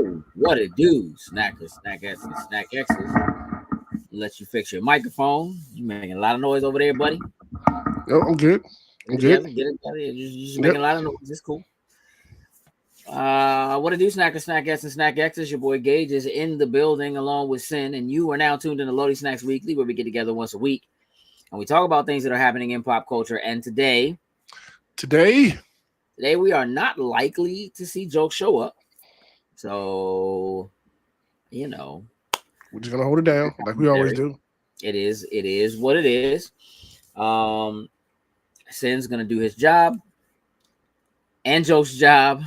Oh, what it do, snackers, snack S's, and snack X's. Let you fix your microphone. You making a lot of noise over there, buddy. No, I'm good. Get I'm it good. together, get it together. You're just Yep. making a lot of noise. It's cool. What it do, snackers, snack S's, and snack X's. Your boy Gage is in the building along with Sin, and you are now tuned in to Lodi Snacks Weekly, where we get together once a week and we talk about things that are happening in pop culture. And Today, we are not likely to see jokes show up. So, you know, we're just gonna hold it down like we always do. it is what it is. Um, Sin's gonna do his job and Joke's job.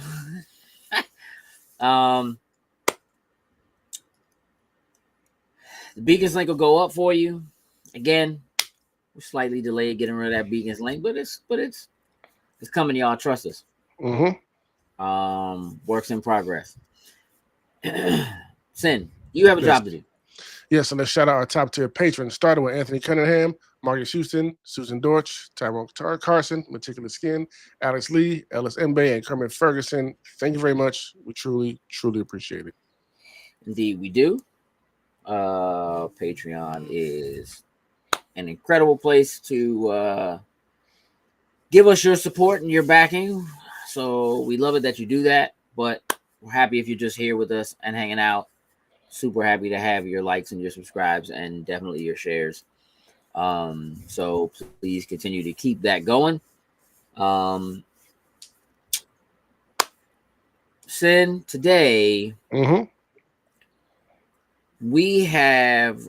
um, the Beacons link will go up for you. Again, we're slightly delayed getting rid of that Beacons link, but it's coming, y'all. Trust us. Works in progress. Sin, you have a job to do. Yes, and let's shout out our top tier patrons, starting with Anthony Cunningham, Marcus Houston, Susan Dorch, Tyrone Carson, Meticulous Skin, Alex Lee, Ellis Mbe, and Kermit Ferguson. Thank you very much. We truly, truly appreciate it. Indeed, we do. Patreon is an incredible place to give us your support and your backing. So we love it that you do that, but we're happy if you're just here with us and hanging out. Super happy to have your likes and your subscribes and definitely your shares. So please continue to keep that going. Sin, today we have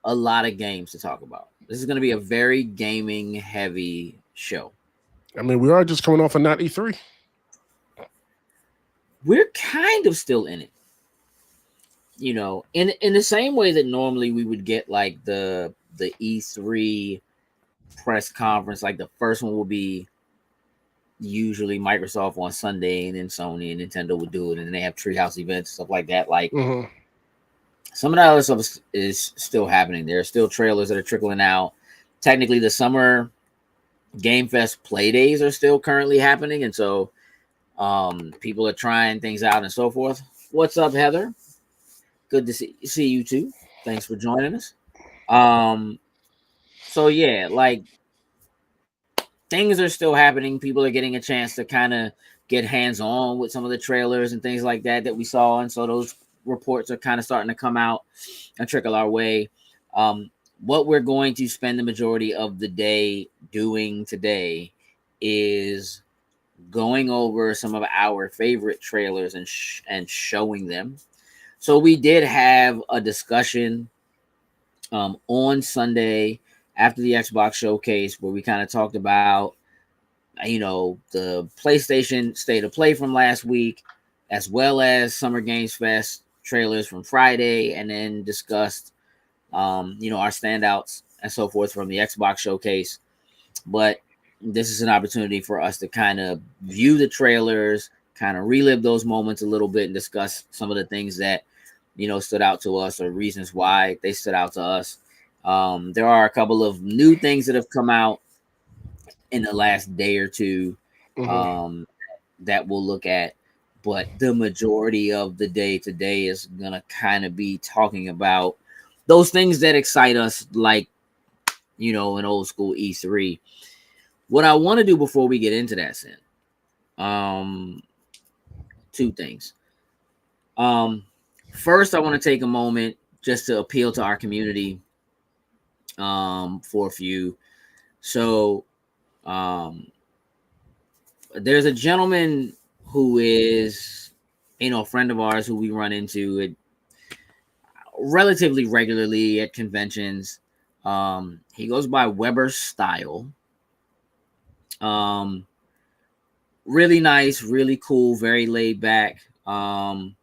a lot of games to talk about. This is going to be a very gaming heavy show. I mean, we are just coming off of not E3. We're kind of still in it. You know, in the same way that normally we would get like the E3 press conference, like the first one will be usually Microsoft on Sunday, and then Sony and Nintendo would do it, and then they have Treehouse events, stuff like that. Like some of that other stuff is still happening. There are still trailers that are trickling out. Technically, the summer Game Fest play days are still currently happening, and so people are trying things out and so forth. What's up, Heather? Good to see you too. Thanks for joining us. So yeah, like things are still happening. People are getting a chance to kind of get hands-on with some of the trailers and things like that we saw, and so those reports are kind of starting to come out and trickle our way. What we're going to spend the majority of the day doing today is going over some of our favorite trailers and showing them. So we did have a discussion on Sunday after the Xbox showcase where we kind of talked about, the PlayStation State of Play from last week, as well as Summer Games Fest trailers from Friday, and then discussed, our standouts and so forth from the Xbox showcase. But this is an opportunity for us to kind of view the trailers, kind of relive those moments a little bit, and discuss some of the things that stood out to us or reasons why they stood out to us. There are a couple of new things that have come out in the last day or two that we'll look at, but the majority of the day today is gonna kind of be talking about those things that excite us, like an old school E3. What I want to do before we get into that, Sin, two things. First, I want to take a moment just to appeal to our community for a few. So there's a gentleman who is, a friend of ours who we run into relatively regularly at conventions. He goes by Weber Style. Really nice, really cool, very laid back. I'm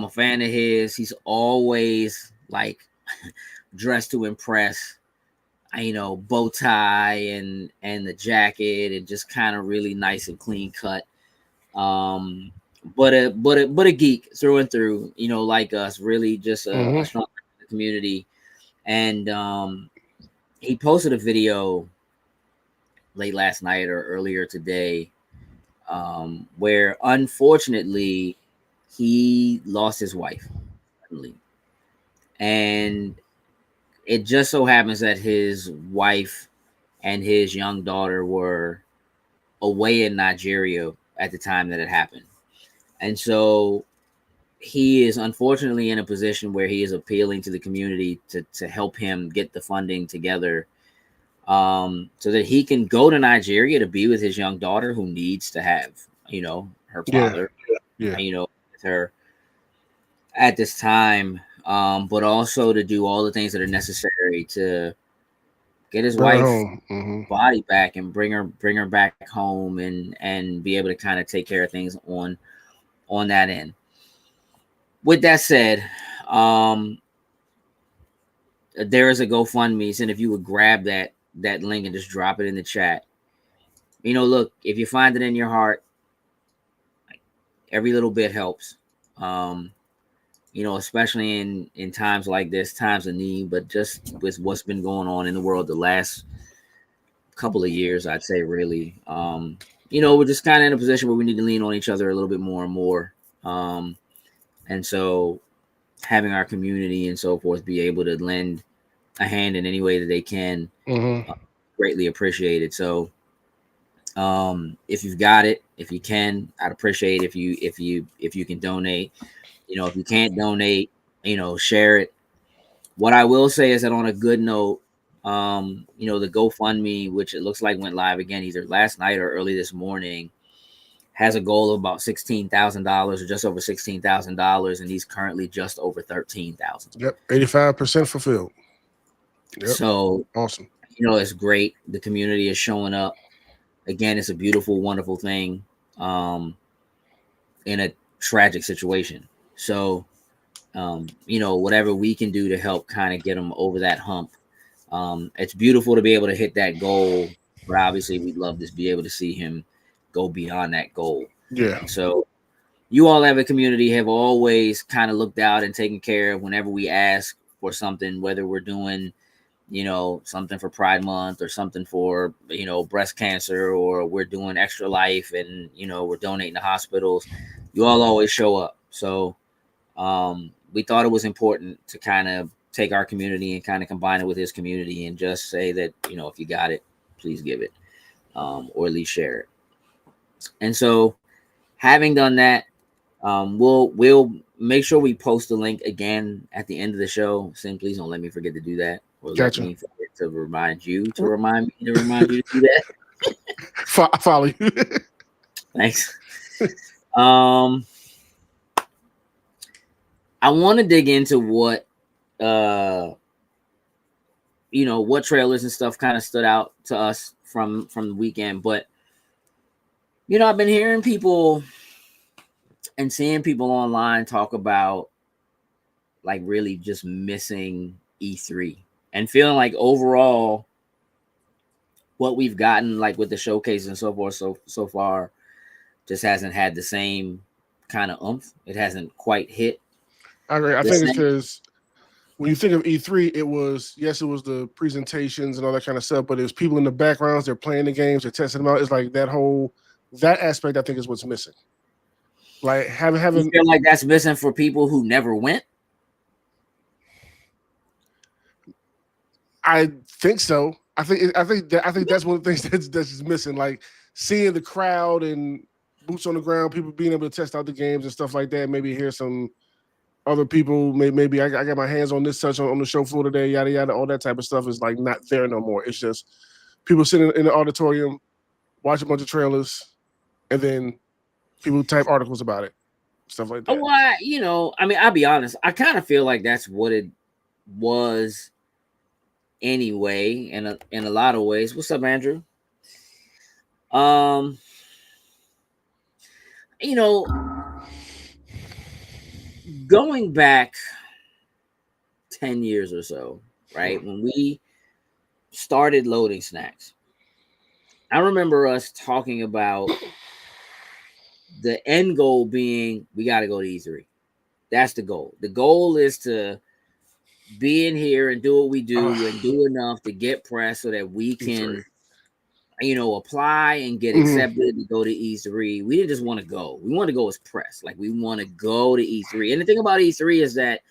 a fan of his. He's always like dressed to impress. Bow tie and the jacket, and just kind of really nice and clean cut. But a geek through and through. Like us, really just a strong community. And he posted a video late last night or earlier today, where unfortunately he lost his wife suddenly. And it just so happens that his wife and his young daughter were away in Nigeria at the time that it happened. And so he is unfortunately in a position where he is appealing to the community to help him get the funding together, so that he can go to Nigeria to be with his young daughter who needs to have, her Yeah. father, Yeah. with her at this time, but also to do all the things that are necessary to get his Bring her wife home. Hmm. body back and bring her back home and be able to kind of take care of things on that end. With that said, there is a GoFundMe, and if you would grab that link and just drop it in the chat. Look, if you find it in your heart, every little bit helps. Especially in times like this, times of need, but just with what's been going on in the world the last couple of years, I'd say really. We're just kind of in a position where we need to lean on each other a little bit more and more. And so having our community and so forth be able to lend a hand in any way that they can, greatly appreciated. So if you've got it, if you can, I'd appreciate if you can donate. If you can't donate, share it. What I will say is that on a good note, the GoFundMe, which it looks like went live again either last night or early this morning, has a goal of about $16,000 or just over $16,000, and he's currently just over 13,000. Yep, 85% fulfilled. Yep. So awesome. It's great. The community is showing up. Again, it's a beautiful, wonderful thing. In a tragic situation. So, whatever we can do to help kind of get them over that hump. It's beautiful to be able to hit that goal, but obviously we'd love to be able to see him go beyond that goal. Yeah. And so you all have a community have always kind of looked out and taken care of whenever we ask for something, whether we're doing, something for Pride Month or something for, breast cancer, or we're doing Extra Life and, we're donating to hospitals. You all always show up. So we thought it was important to kind of take our community and kind of combine it with his community and just say that, if you got it, please give it, or at least share it. And so having done that, we'll make sure we post the link again at the end of the show. Sim, please don't let me forget to do that, or Gotcha. let me forget to remind you to remind me to remind you to do that. I follow you. Thanks. I want to dig into what what trailers and stuff kind of stood out to us from the weekend, but I've been hearing people and seeing people online talk about like really just missing E3 and feeling like overall what we've gotten like with the showcase and so forth so far just hasn't had the same kind of oomph. It hasn't quite hit. I agree. I think it's because when you think of E3, it was the presentations and all that kind of stuff, but it was people in the backgrounds. They're playing the games, they're testing them out. It's like that aspect. I think is what's missing. Like having. You feel like that's missing for people who never went. I think so. I think that's one of the things that's just missing. Like seeing the crowd and boots on the ground, people being able to test out the games and stuff like that. Maybe hear some other people. Maybe I got my hands on this such on the show floor today. Yada yada. All that type of stuff is like not there no more. It's just people sitting in the auditorium, watch a bunch of trailers, and then people type articles about it, stuff like that. Well, I'll be honest. I kind of feel like that's what it was. Anyway, in a lot of ways. What's up, Andrew? Going back 10 years or so, right? When we started loading snacks, I remember us talking about the end goal being we got to go to E3. That's the goal. The goal is to be in here and do what we do and do enough to get press so that we can apply and get accepted to go to E3. We didn't just want to go. We want to go as press. Like, we want to go to E3. And the thing about E3 is that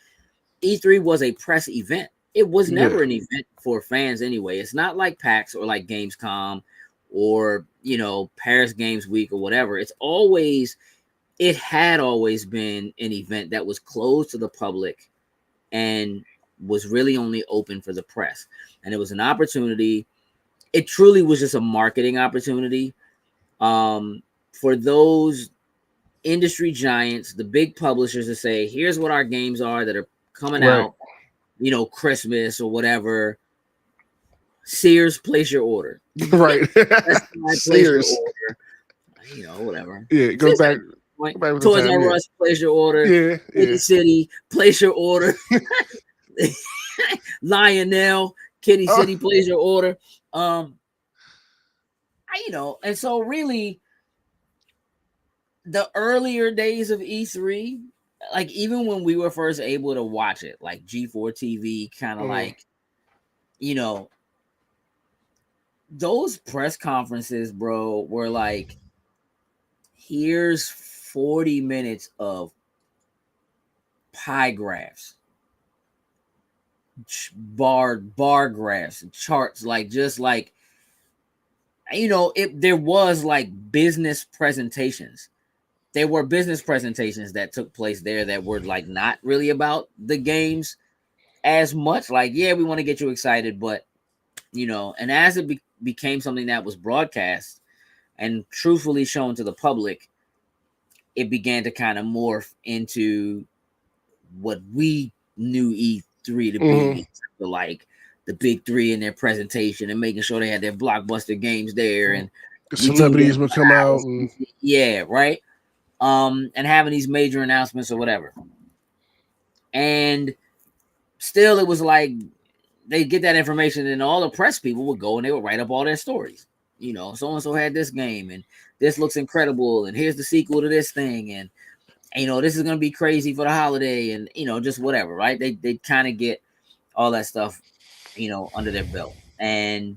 E3 was a press event. It was never an event for fans anyway. It's not like PAX or like Gamescom or, Paris Games Week or whatever. It had always been an event that was closed to the public and was really only open for the press. And it was an opportunity. It truly was just a marketing opportunity for those industry giants, the big publishers, to say, here's what our games are that are coming out, Christmas or whatever. Sears, place your order. Right. Sears. Place your order. Whatever. Yeah, it goes back. Toys R Us, place your order. Yeah. City, place your order. Lionel, Kitty City, place your order. And so really the earlier days of E3, like even when we were first able to watch it, like G4 TV, kind of like, those press conferences, bro, were like, here's 40 minutes of pie graphs, bar graphs, charts, like just like, there was like business presentations. There were business presentations that took place there that were like not really about the games as much. Like, yeah, we want to get you excited, but and as it became something that was broadcast and truthfully shown to the public, it began to kind of morph into what we knew E3 to be, like the big three in their presentation and making sure they had their blockbuster games there, and the celebrities would come out, and and having these major announcements or whatever. And still, it was like they get that information, and all the press people would go and they would write up all their stories. So and so had this game, and this looks incredible, and here's the sequel to this thing, and this is gonna be crazy for the holiday, and just whatever, right? They kind of get all that stuff, under their belt. And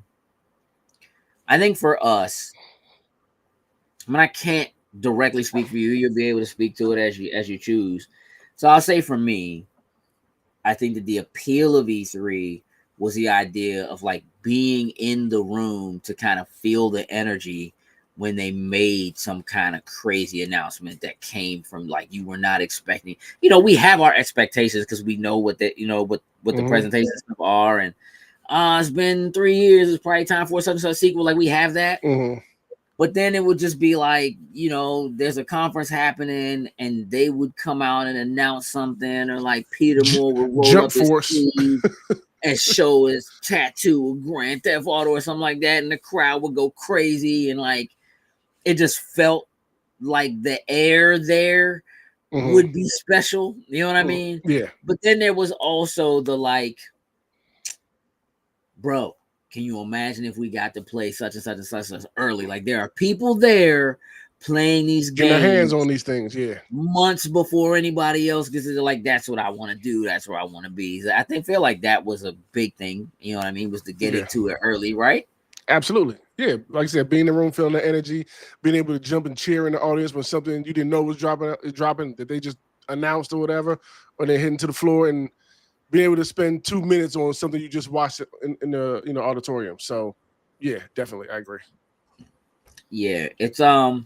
I think for us, I can't directly speak for you. You'll be able to speak to it as you choose. So I'll say for me, I think that the appeal of E3 was the idea of like being in the room to kind of feel the energy when they made some kind of crazy announcement that came from like you were not expecting. We have our expectations because we know what the what the presentations are, and it's been 3 years. It's probably time for such and such sequel. Like we have that. But then it would just be like, there's a conference happening and they would come out and announce something, or like Peter Moore would roll up his sleeve and show his tattoo of Grand Theft Auto or something like that. And the crowd would go crazy. And like, it just felt like the air there would be special. You know what I mean? Yeah. But then there was also the like, bro, can you imagine if we got to play such and such and such early? Like there are people there playing these games, getting their hands on these things, months before anybody else gets it. Like that's what I want to do. That's where I want to be. I feel like that was a big thing. You know what I mean? Was to get into it early, right? Absolutely, yeah. Like I said, being in the room, feeling the energy, being able to jump and cheer in the audience when something you didn't know was dropping that they just announced or whatever, or they're hitting to the floor, and being able to spend 2 minutes on something you just watched in the auditorium. So yeah, definitely, I agree. Yeah, it's I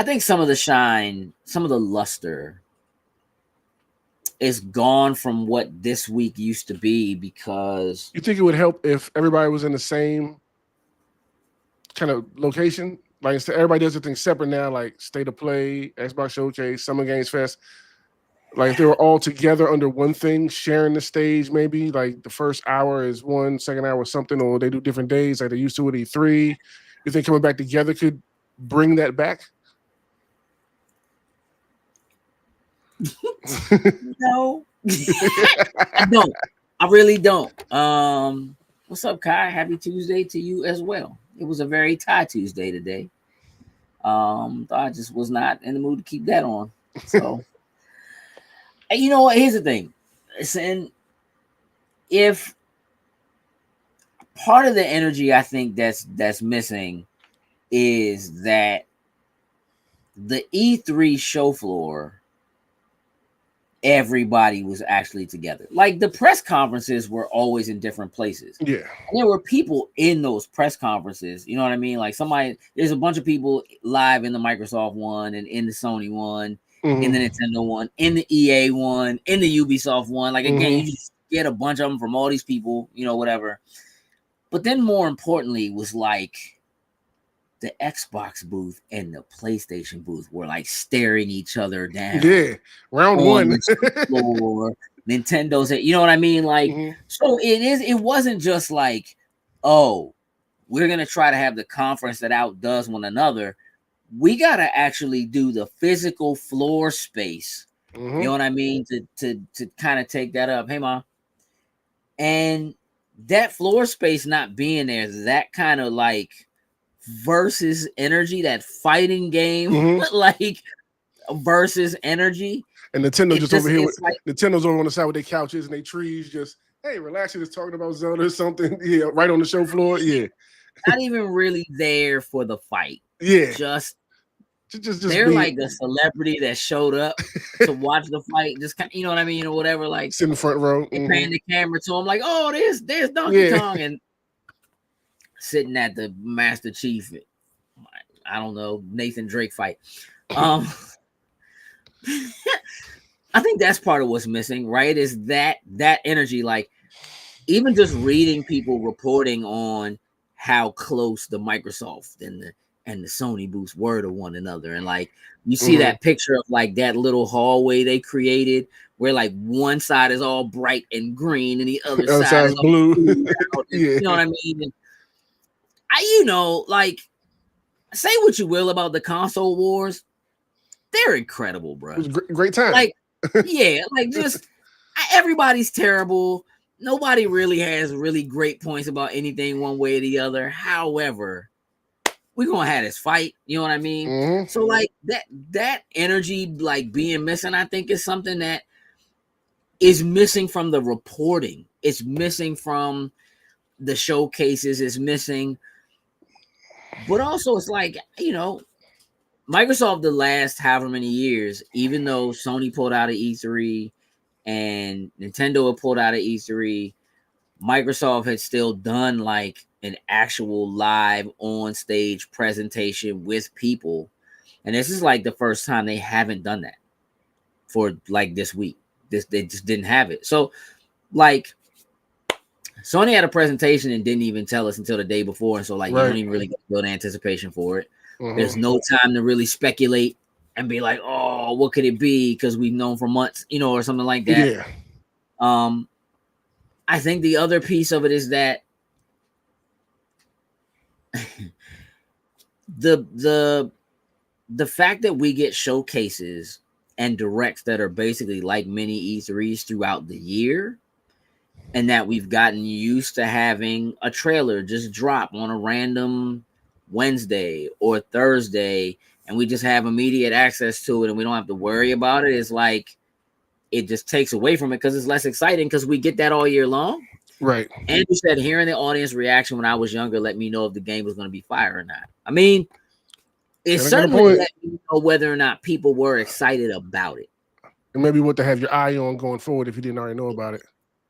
think some of the shine, some of the luster is gone from what this week used to be, because you think it would help if everybody was in the same kind of location? Like instead, everybody does their thing separate now, like State of Play, Xbox Showcase, Summer Games Fest. Like if they were all together under one thing, sharing the stage, maybe like the first hour is one, second hour is something, or they do different days like they used to with E3. You think coming back together could bring that back? No, I don't. I really don't. What's up, Kai? Happy Tuesday to you as well. It was a very Thai Tuesday today. I just was not in the mood to keep that on. So, you know what? Here's the thing. Listen, if part of the energy I think that's missing is that the E3 show floor, everybody was actually together. Like the press conferences were always in different places. Yeah. And there were people in those press conferences. You know what I mean? Like there's a bunch of people live in the Microsoft one and in the Sony one, in the Nintendo one, in the EA one, in the Ubisoft one. Like again, you just get a bunch of them from all these people, whatever. But then more importantly was like the Xbox booth and the PlayStation booth were like staring each other down. Yeah, round one. Floor. Nintendo's, you know what I mean? Like, so it wasn't just like, oh, we're gonna try to have the conference that outdoes one another. We gotta actually do the physical floor space. You know what I mean? To kind of take that up. Hey, Mom. And that floor space not being there, that kind of like versus energy, that fighting game, like versus energy. And Nintendo just over here. Nintendo's over on the side with their couches and their trees. Just hey, relax. You're just talking about Zelda or something. Yeah, right on the show floor. Yeah, not even really there for the fight. Yeah, just they're like a celebrity that showed up to watch the fight. Just kind of, you know what I mean, or whatever. Like sit in the front row, paying the camera to him, like, oh, there's Donkey Kong, and sitting at the Master Chief. I don't know, Nathan Drake fight. I think that's part of what's missing, right? Is that energy, like even just reading people reporting on how close the Microsoft and the Sony booths were to one another. And like you see that picture of like that little hallway they created where like one side is all bright and green and the other side is blue. You know what I mean? And like say what you will about the console wars, they're incredible, bro. It was great time. Like, yeah, like just everybody's terrible. Nobody really has really great points about anything one way or the other. However, we're gonna have this fight, you know what I mean? So like that energy like being missing, I think is something that is missing from the reporting. It's missing from the showcases, it's missing. But also it's like, Microsoft the last however many years, even though Sony pulled out of E3 and Nintendo had pulled out of E3, Microsoft had still done like an actual live on stage presentation with people. And this is like the first time they haven't done that for like this week. They just didn't have it. So like Sony had a presentation and didn't even tell us until the day before. And so like you don't even really build anticipation for it. There's no time to really speculate and be like, oh, what could it be? Because we've known for months, or something like that. Yeah. I think the other piece of it is that the fact that we get showcases and directs that are basically like mini E3s throughout the year, and that we've gotten used to having a trailer just drop on a random Wednesday or Thursday, and we just have immediate access to it and we don't have to worry about it, is like it just takes away from it because it's less exciting because we get that all year long. Right. And you said hearing the audience reaction when I was younger let me know if the game was going to be fire or not. I mean, it certainly let me know whether or not people were excited about it. And maybe what to have your eye on going forward if you didn't already know about it.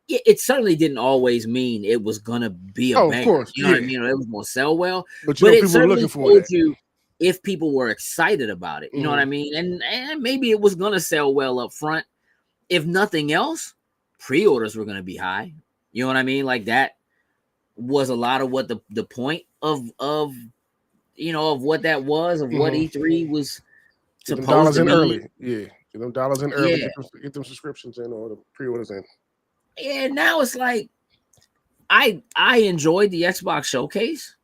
It certainly didn't always mean it was gonna be a banger. Of course, you know what I mean? It was gonna sell well. But it certainly told you if people were excited about it. You know what I mean? And maybe it was gonna sell well up front. If nothing else, pre-orders were gonna be high. You know what I mean? Like that was a lot of what the point of what that was, of what E3 was supposed to be. Early. Yeah. Get them dollars in early, get them subscriptions in or the pre-orders in. And now it's like I enjoyed the Xbox showcase,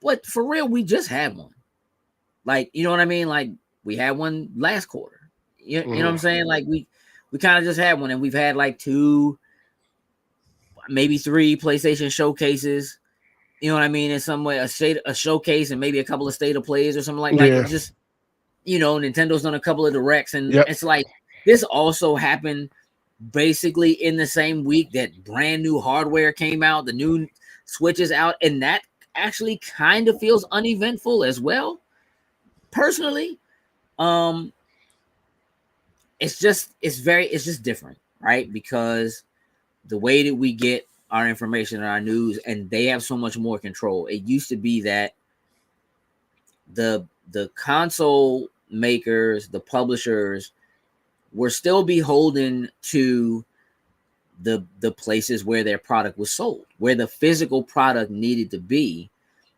but for real, we just had one. Like, you know what I mean? Like we had one last quarter. You know what I'm saying? Like we kind of just had one, and we've had like 2, maybe 3 PlayStation showcases. You know what I mean? In some way, a showcase and maybe a couple of state of plays or something like just Nintendo's done a couple of directs, and it's like this also happened basically in the same week that brand new hardware came out, the new switches out, and that actually kind of feels uneventful as well. Personally, it's just different, right? Because the way that we get our information and our news, and they have so much more control. It used to be that the console makers, the publishers, were still beholden to the places where their product was sold, where the physical product needed to be,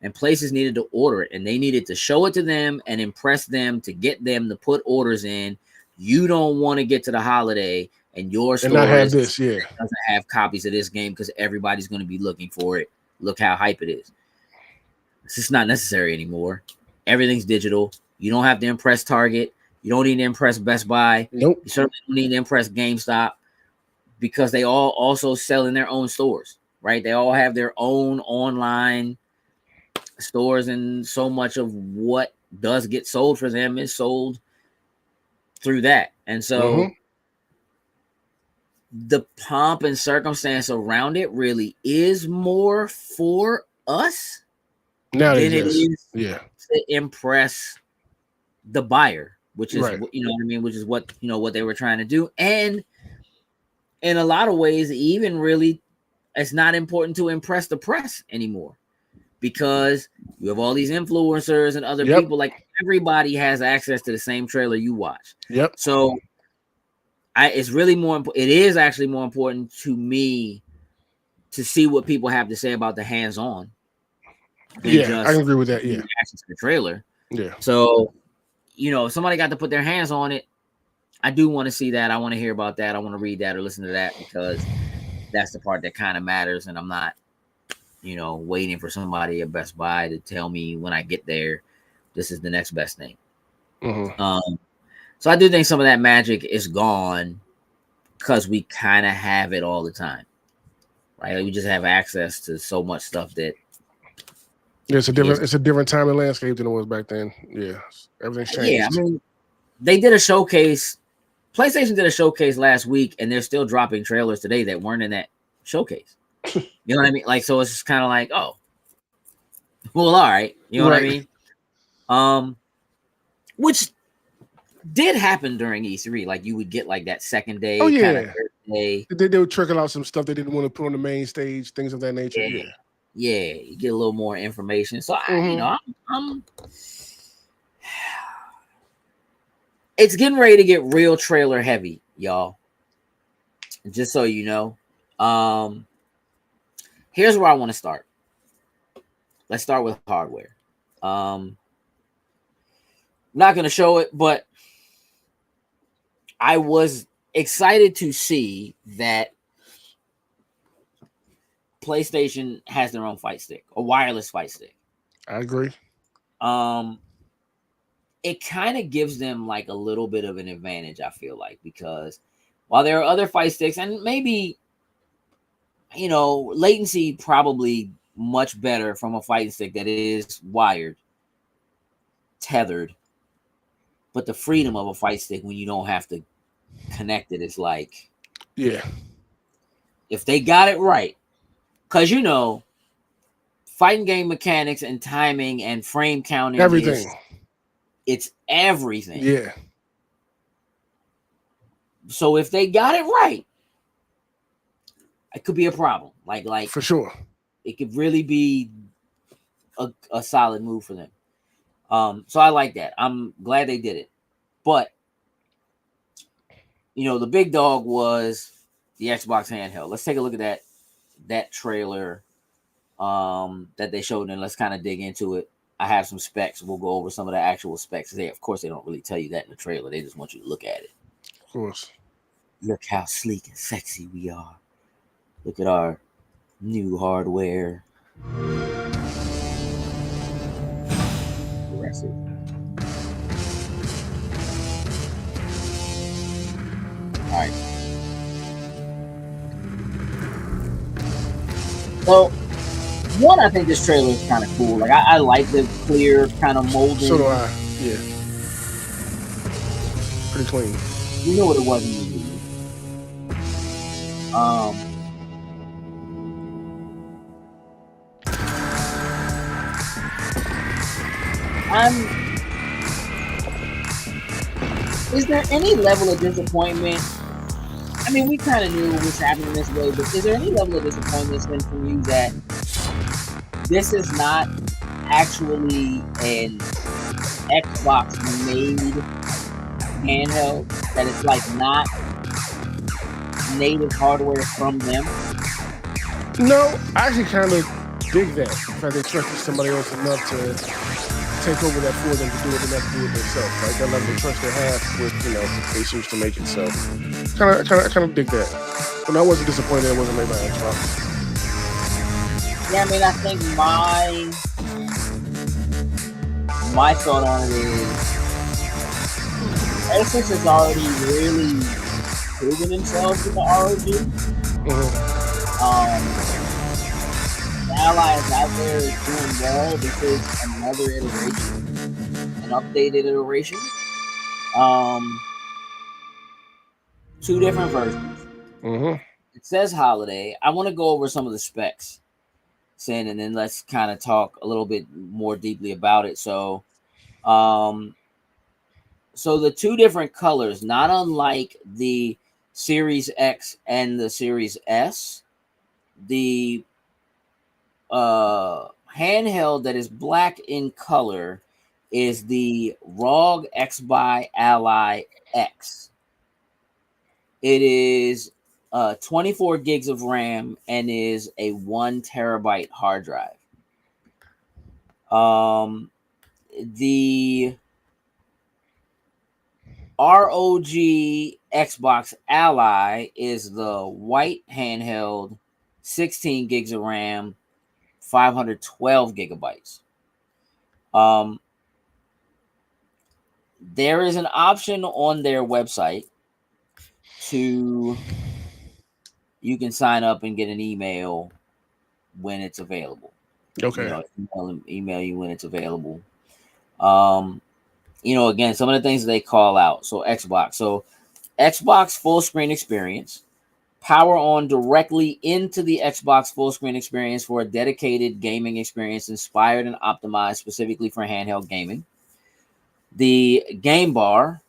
and places needed to order it, and they needed to show it to them and impress them to get them to put orders in. You don't want to get to the holiday and your store doesn't have copies of this game because everybody's going to be looking for it. Look how hype it is. It's just not necessary anymore. Everything's digital. You don't have to impress Target. You don't need to impress Best Buy. Nope. You certainly don't need to impress GameStop, because they all also sell in their own stores, right? They all have their own online stores, and so much of what does get sold for them is sold through that. And so the pomp and circumstance around it really is more for us than it is to impress the buyer, which is you know what I mean, which is what what they were trying to do. And in a lot of ways, even really, it's not important to impress the press anymore, because you have all these influencers and other people. Like, everybody has access to the same trailer you watch. So it's really more. It is actually more important to me to see what people have to say about the hands-on. I can agree with that. Reactions to the trailer. Yeah. So, if somebody got to put their hands on it, I do want to see that. I want to hear about that. I want to read that or listen to that, because that's the part that kind of matters. And I'm not, waiting for somebody at Best Buy to tell me when I get there, this is the next best thing. So I do think some of that magic is gone, because we kind of have it all the time, right? Like, we just have access to so much stuff that. It's a different time and landscape than it was back then. Yeah, everything's changed. Yeah, I mean, they did a showcase. PlayStation did a showcase last week, and they're still dropping trailers today that weren't in that showcase. You know what I mean? Like, so it's just kind of like, oh, well, all right. You know what I mean? Which did happen during E3. Like, you would get like that second day. Oh, yeah. Kind of day. They would trickle out some stuff they didn't want to put on the main stage, things of that nature. Yeah, you get a little more information. So I'm it's getting ready to get real trailer heavy, y'all. Just so you know. Here's where I want to start. Let's start with hardware. I'm not going to show it, but I was excited to see that PlayStation has their own fight stick, a wireless fight stick. I agree. It kind of gives them like a little bit of an advantage, I feel like, because while there are other fight sticks, and maybe, latency probably much better from a fighting stick that is wired, tethered, but the freedom of a fight stick when you don't have to connect it is like, if they got it right, because fighting game mechanics and timing and frame counting, everything. It's everything. Yeah. So if they got it right, it could be a problem. Like for sure. It could really be a solid move for them. So I like that. I'm glad they did it. But the big dog was the Xbox Handheld. Let's take a look at that trailer that they showed, and let's kind of dig into it. I have some specs. We'll go over some of the actual specs. Of course, they don't really tell you that in the trailer. They just want you to look at it. Of course. Look how sleek and sexy we are. Look at our new hardware. Aggressive. All right. So, I think this trailer is kind of cool. Like, I like the clear kind of molding. So do I. Yeah. Pretty clean. You know what it was in the movie. Is there any level of disappointment? I mean, we kind of knew it was happening this way, but is there any level of disappointment from you that this is not actually an Xbox made handheld? That it's like not native hardware from them? No, I actually kind of dig that. In fact, they trusted somebody else enough to take over that for them to do it and not to do it themselves. Right? That level of trust they have with, they choose to make it. So, kind of dig that. But I wasn't disappointed it wasn't made by Xbox. Yeah, I mean, I think my thought on it is Asus has already really proven themselves with the ROG. The Ally is out there, is doing well. This is another iteration, an updated iteration. Two different versions. It says holiday. I want to go over some of the specs, Sin, and then let's kind of talk a little bit more deeply about it. So the two different colors, not unlike the Series X and the Series S, the handheld that is black in color is the ROG Xby Ally X. It is 24 gigs of RAM and is a 1 terabyte hard drive. The ROG Xbox Ally is the white handheld, 16 gigs of RAM, 512 gigabytes. There is an option on their website you can sign up and get an email when it's available. Okay. Email you when it's available. Again, some of the things they call out. So Xbox full screen experience. Power on directly into the Xbox full screen experience for a dedicated gaming experience inspired and optimized specifically for handheld gaming. The game bar.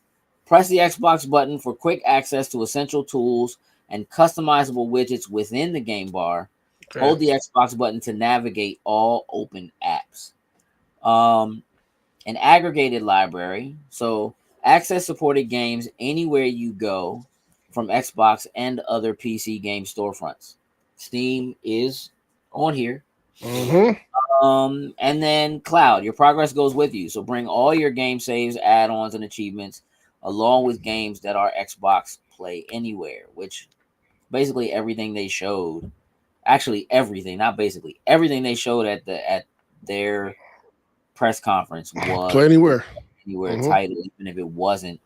Press the Xbox button for quick access to essential tools and customizable widgets within the game bar. Okay. Hold the Xbox button to navigate all open apps. An aggregated library. So access supported games anywhere you go from Xbox and other PC game storefronts. Steam is on here. And then cloud. Your progress goes with you. So bring all your game saves, add-ons, and achievements along with games that are Xbox Play Anywhere, which basically everything they showed, actually everything, not basically, everything they showed at their press conference was Play Anywhere title, even if it wasn't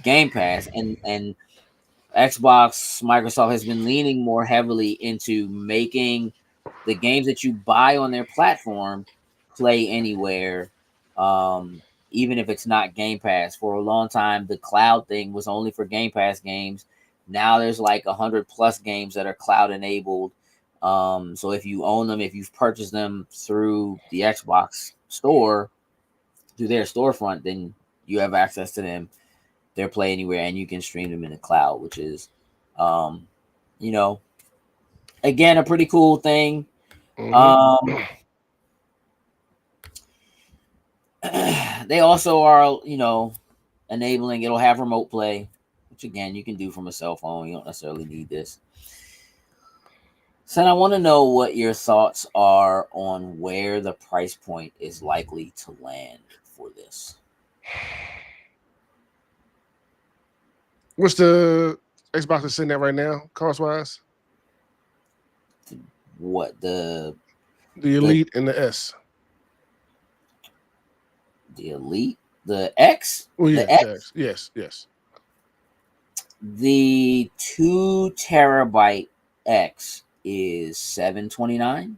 Game Pass. And Xbox, Microsoft has been leaning more heavily into making the games that you buy on their platform play anywhere, even if it's not Game Pass. For a long time, the cloud thing was only for Game Pass games. Now there's like 100+ games that are cloud enabled. So if you own them, if you've purchased them through the Xbox store, through their storefront, then you have access to them. They're Play Anywhere, and you can stream them in the cloud, which is, again, a pretty cool thing. They also are, enabling, it'll have remote play, which again, you can do from a cell phone. You don't necessarily need this. So I want to know what your thoughts are on where the price point is likely to land for this. What's the Xbox that's sitting at right now, cost-wise? What, the Elite and the S? The Elite? The X? Oh, yeah, the X? Yes. The 2 terabyte X is $729.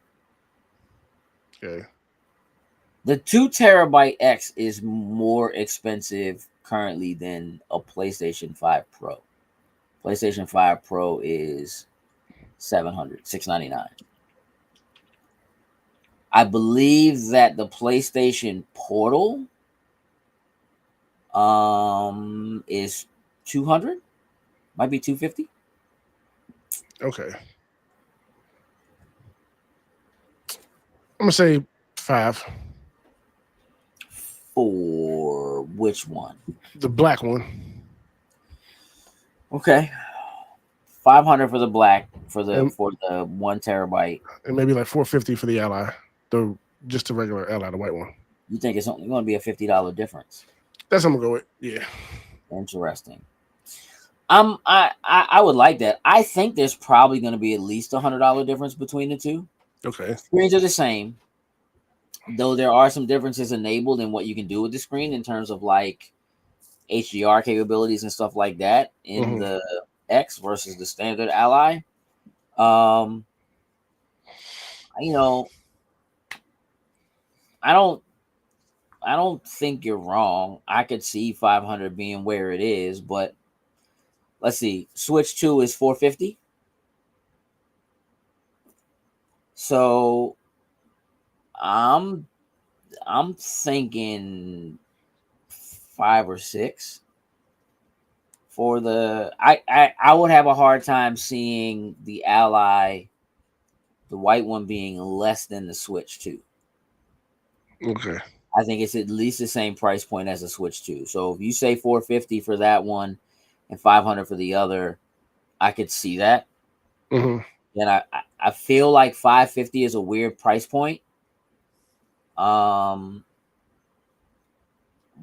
Okay. The 2 terabyte X is more expensive currently than a PlayStation 5 Pro. PlayStation 5 Pro is $699. I believe that the PlayStation Portal is 200, might be 250. Okay. I'm gonna say 5. For which one? The black one. Okay, 500 for the black for the And, 1 terabyte. and maybe like 450 for the ally. Just the regular ally, the white one. You think it's only going to be a $50 difference? That's what I'm gonna go with. Yeah. Interesting. I would like that. I think there's probably going to be at least $100 difference between the two. Okay. Screens are the same, though there are some differences enabled in what you can do with the screen in terms of like HDR capabilities and stuff like that in the X versus the standard Ally. Um, you know, I don't think you're wrong. I could see 500 being where it is, but let's see. Switch 2 is 450. So I'm thinking 5 or 6 for the I would have a hard time seeing the Ally, the white one, being less than the Switch 2. Okay. I think it's at least the same price point as a Switch 2. So if you say 450 for that one and 500 for the other, I could see that. Mm-hmm. And I feel like 550 is a weird price point.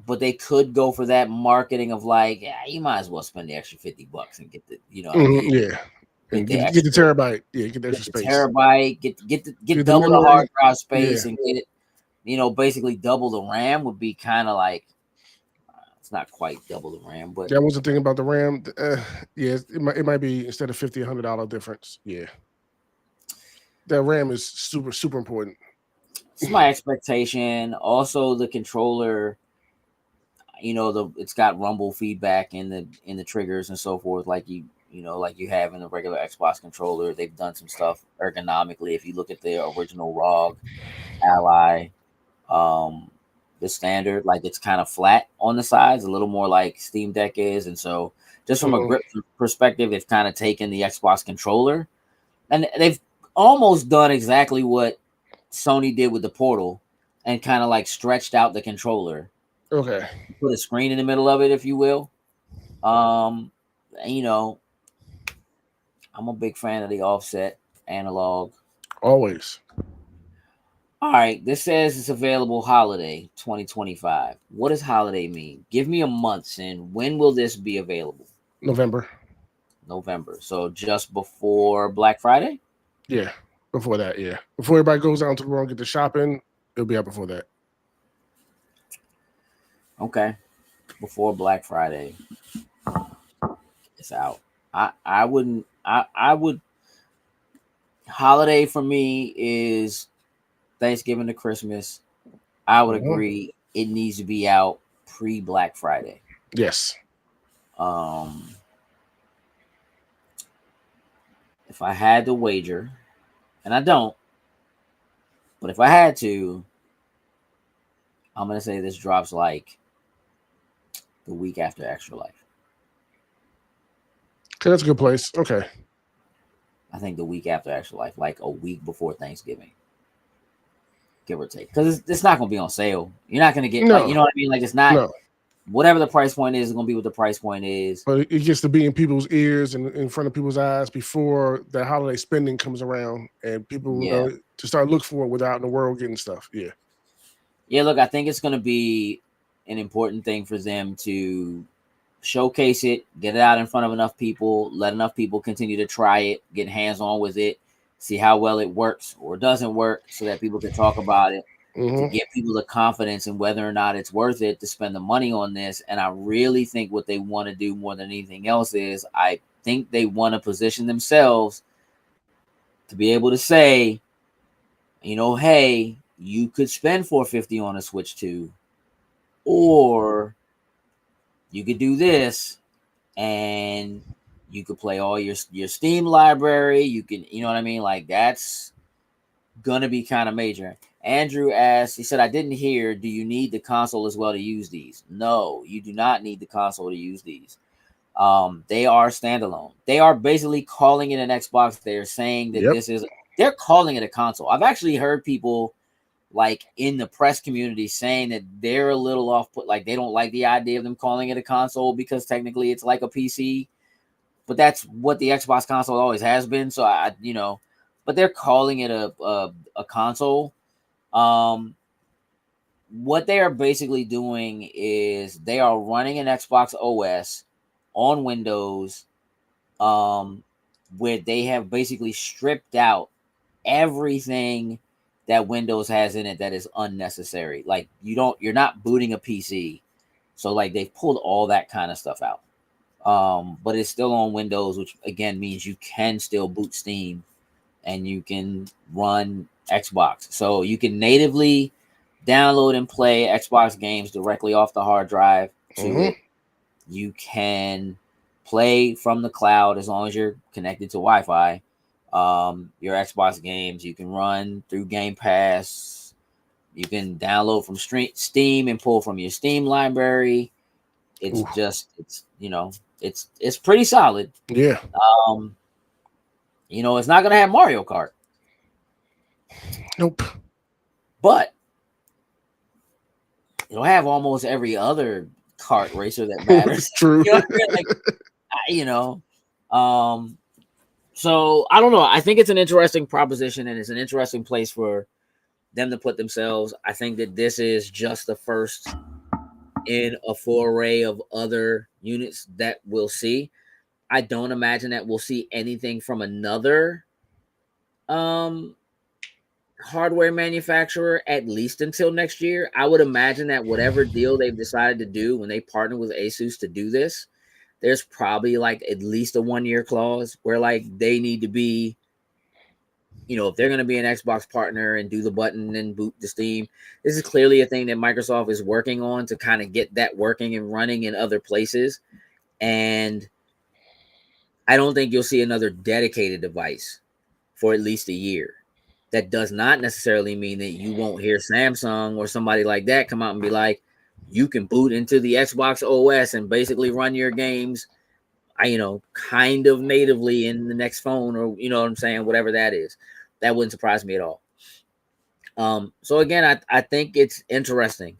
But they could go for that marketing of like, yeah, you might as well spend the extra $50 and get the, you know what I mean? Yeah. Get And the get the extra, terabyte. Yeah, get the get extra the space. terabyte, get Get the double the hard memory. drive space Yeah. and get it, basically double the RAM would be kind of like, it's not quite double the RAM, but That was the thing about the RAM. Yeah, it might be instead of $50, $100 difference. Yeah. That RAM is super, super important. it's my expectation. Also, the controller, it's got rumble feedback in the triggers and so forth, like like you have in the regular Xbox controller. They've done some stuff ergonomically. If you look at the original ROG Ally, um, the standard, like it's kind of flat on the sides, a little more like Steam Deck is, and so just from a Mhm. grip perspective, they've kind of taken the Xbox controller and they've almost done exactly what Sony did with the Portal, and kind of like stretched out the controller, Okay. put a screen in the middle of it, if you will. Um, you know, I'm a big fan of the offset analog. Always. All right, this says it's available holiday 2025. What does holiday mean? Give me a month, and when will this be available? November. November. So just before Black Friday? Yeah. Before that, yeah. Before everybody goes out to the road and get the shopping, it'll be out before that. Okay. Before Black Friday. It's out. I wouldn't I would holiday for me is Thanksgiving to Christmas. I would Mhm. agree it needs to be out pre Black Friday. Yes. Um, if I had to wager, and I don't, but if I had to, I'm gonna say this drops like the week after Extra Life. Okay, that's a good place. Okay. I think the week after Extra Life, like a week before Thanksgiving, give or take, because it's not gonna be on sale. You're not gonna get like, you No, know what I mean. Like it's not no. whatever the price point is going to be what the price point is. But it gets to be in people's ears and in front of people's eyes before the holiday spending comes around and people Yeah. to start look for it without in the world getting stuff. Yeah. Yeah, look, I think it's going to be an important thing for them to showcase it, get it out in front of enough people, let enough people continue to try it, get hands on with it, see how well it works or doesn't work so that people can talk about it, to Hmm. give people the confidence in whether or not it's worth it to spend the money on this. And I really think what they want to do more than anything else is I think they want to position themselves to be able to say, hey, you could spend 450 on a Switch 2, or you could do this and you could play all your Steam library. You can, you know what I mean? Like that's gonna be kind of major. Andrew asked, he said, I didn't hear, do you need the console as well to use these? No, you do not need the console to use these. They are standalone. They are basically calling it an Xbox. They're saying that they're calling it a console. I've actually heard people like in the press community saying that they're a little off put, like they don't like the idea of them calling it a console because technically it's like a PC, but that's what the Xbox console always has been. So but they're calling it a console. What they are basically doing is they are running an Xbox OS on Windows, where they have basically stripped out everything that Windows has in it that is unnecessary. Like you're not booting a PC, so like they've pulled all that kind of stuff out. But it's still on Windows, which again means you can still boot Steam and you can run Xbox. So you can natively download and play Xbox games directly off the hard drive to it. You can play from the cloud as long as you're connected to Wi-Fi. Your Xbox games you can run through Game Pass. You can download from Steam and pull from your Steam library. It's it's pretty solid. Yeah. It's not gonna have Mario Kart. Nope. But it'll have almost every other kart racer that matters. True. So I don't know. I think it's an interesting proposition and it's an interesting place for them to put themselves. I think that this is just the first in a full array of other units that we'll see. I don't imagine that we'll see anything from another hardware manufacturer at least until next year. I would imagine that whatever deal they've decided to do when they partner with Asus to do this, there's probably like at least a 1-year clause where like they need to be, if they're going to be an Xbox partner and do the button and boot the Steam, this is clearly a thing that Microsoft is working on to kind of get that working and running in other places. And I don't think you'll see another dedicated device for at least a year. That does not necessarily mean that you won't hear Samsung or somebody like that come out and be like, you can boot into the Xbox OS and basically run your games, kind of natively in the next phone, or you know what I'm saying, whatever that is. That wouldn't surprise me at all. So again, I think it's interesting.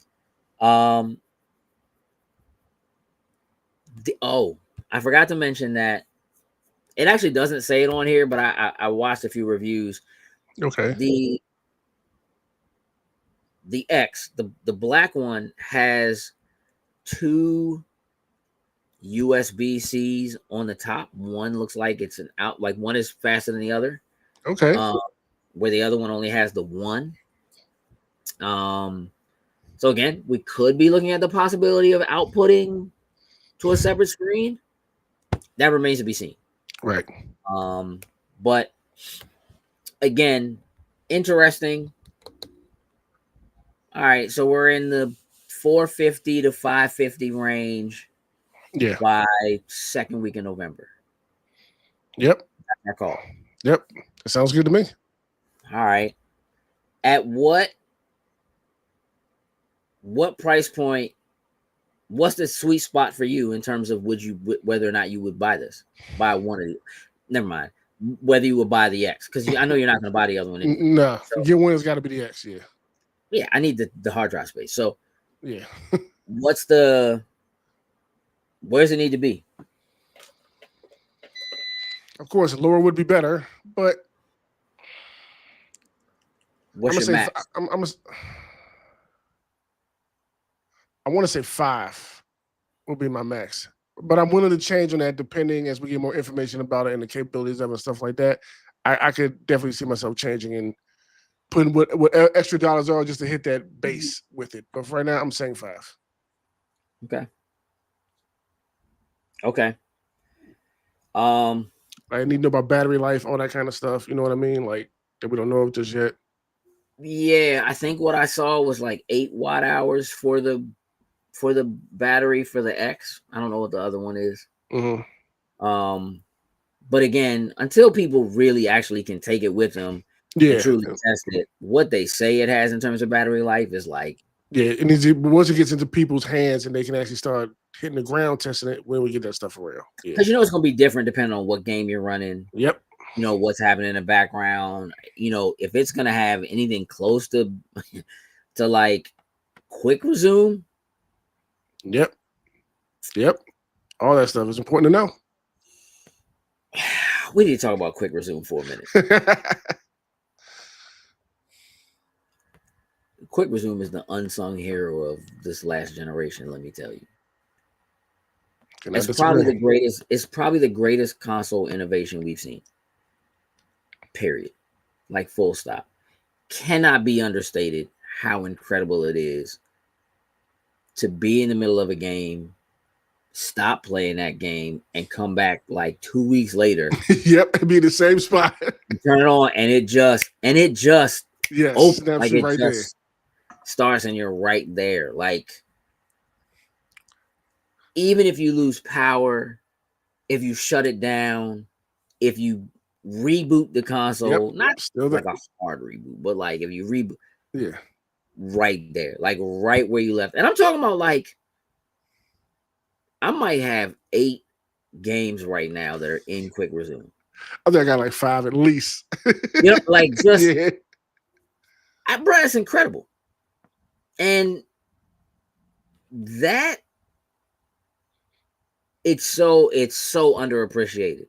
I forgot to mention that it actually doesn't say it on here, but I watched a few reviews. Okay. The X, the black one, has 2 USB-Cs on the top. One looks like it's an out, like one is faster than the other. Okay. Where the other one only has the one. So again, we could be looking at the possibility of outputting to a separate screen. That remains to be seen. Right. But again, interesting. All right, so we're in the 450 to 550 range. Yeah. By second week in November. Yep. That's my call. Yep. That sounds good to me. All right. At what price point? What's the sweet spot for you in terms of whether or not you would buy one of these? Never mind. Whether you would buy the X, because I know you're not going to buy the other one. Anyway. No, your one has got to be the X. Yeah. Yeah, I need the hard drive space. So yeah. Where's it need to be? Of course, lower would be better, but what's your max? I want to say 5 will be my max, but I'm willing to change on that depending as we get more information about it and the capabilities of it and stuff like that. I could definitely see myself changing and putting what extra dollars are just to hit that base with it. But for right now, I'm saying 5. Okay. I need to know about battery life, all that kind of stuff. You know what I mean? Like that we don't know of just yet. Yeah, I think what I saw was like 8 watt hours for the battery for the X. I don't know what the other one is. Mm-hmm. But again, until people really actually can take it with them, to Yeah, truly test it. What they say it has in terms of battery life is like, yeah. And once it gets into people's hands and they can actually start hitting the ground testing it, when we get that stuff for real. Yeah. because it's going to be different depending on what game you're running. Yep. What's happening in the background. If it's going to have anything close to to like quick resume. Yep. All that stuff is important to know. We need to talk about quick resume for a minute. Quick resume is the unsung hero of this last generation. Let me tell you, it's probably the greatest. It's probably the greatest console innovation we've seen. Period. Like full stop. Cannot be understated how incredible it is to be in the middle of a game, stop playing that game, and come back like 2 weeks later. Yep, be in the same spot. Turn it on, and it just yes, opens, like it right just starts, and you're right there. Like, even if you lose power, if you shut it down, if you reboot the console, not still like a hard reboot, but like if you reboot, right there, like right where you left. And I'm talking about like, I might have 8 games right now that are in quick resume. I think I got like 5 at least. Like just, bro, it's incredible. And that it's so underappreciated.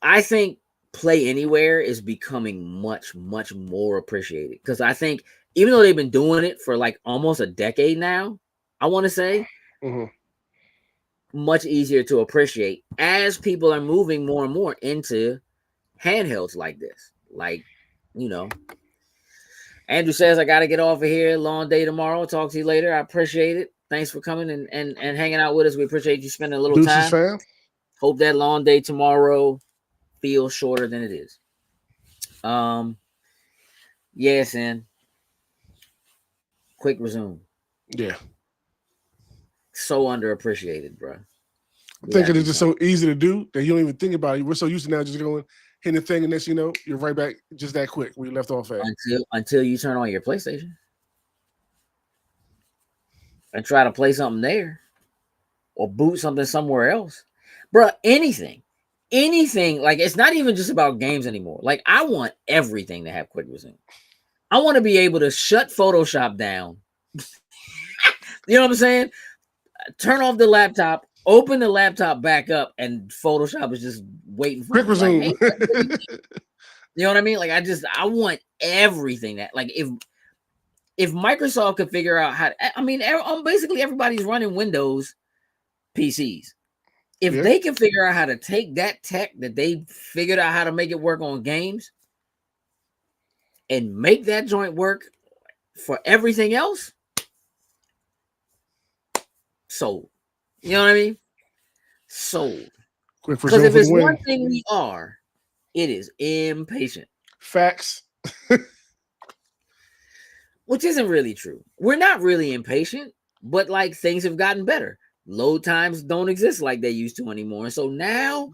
I think Play Anywhere is becoming much, much more appreciated because I think even though they've been doing it for like almost a decade now, I want to say, much easier to appreciate as people are moving more and more into handhelds like this. Like, Andrew says, I got to get off of here. Long day tomorrow. Talk to you later. I appreciate it. Thanks for coming and hanging out with us. We appreciate you spending a little time. Fam. Hope that long day tomorrow feels shorter than it is. Yes, and quick resume. Yeah. So underappreciated, bro. I think it's just so easy to do that you don't even think about it. We're so used to now just going, hitting the thing, and next you're right back just that quick where you left off at. Until you turn on your PlayStation and try to play something there or boot something somewhere else. Bro, anything. Like, it's not even just about games anymore. Like, I want everything to have quick resume. I want to be able to shut Photoshop down. You know what I'm saying? Turn off the laptop, open the laptop back up, and Photoshop is just waiting for quick resume. Like, hey, you know what I mean? Like, I want everything that, like, if Microsoft could figure out how to, basically everybody's running Windows PCs. If they can figure out how to take that tech that they figured out how to make it work on games and make that joint work for everything else, sold. You know what I mean? Sold. Because if it's one thing we are, it is impatient. Facts. Which isn't really true. We're not really impatient, but like things have gotten better. Load times don't exist like they used to anymore. So now,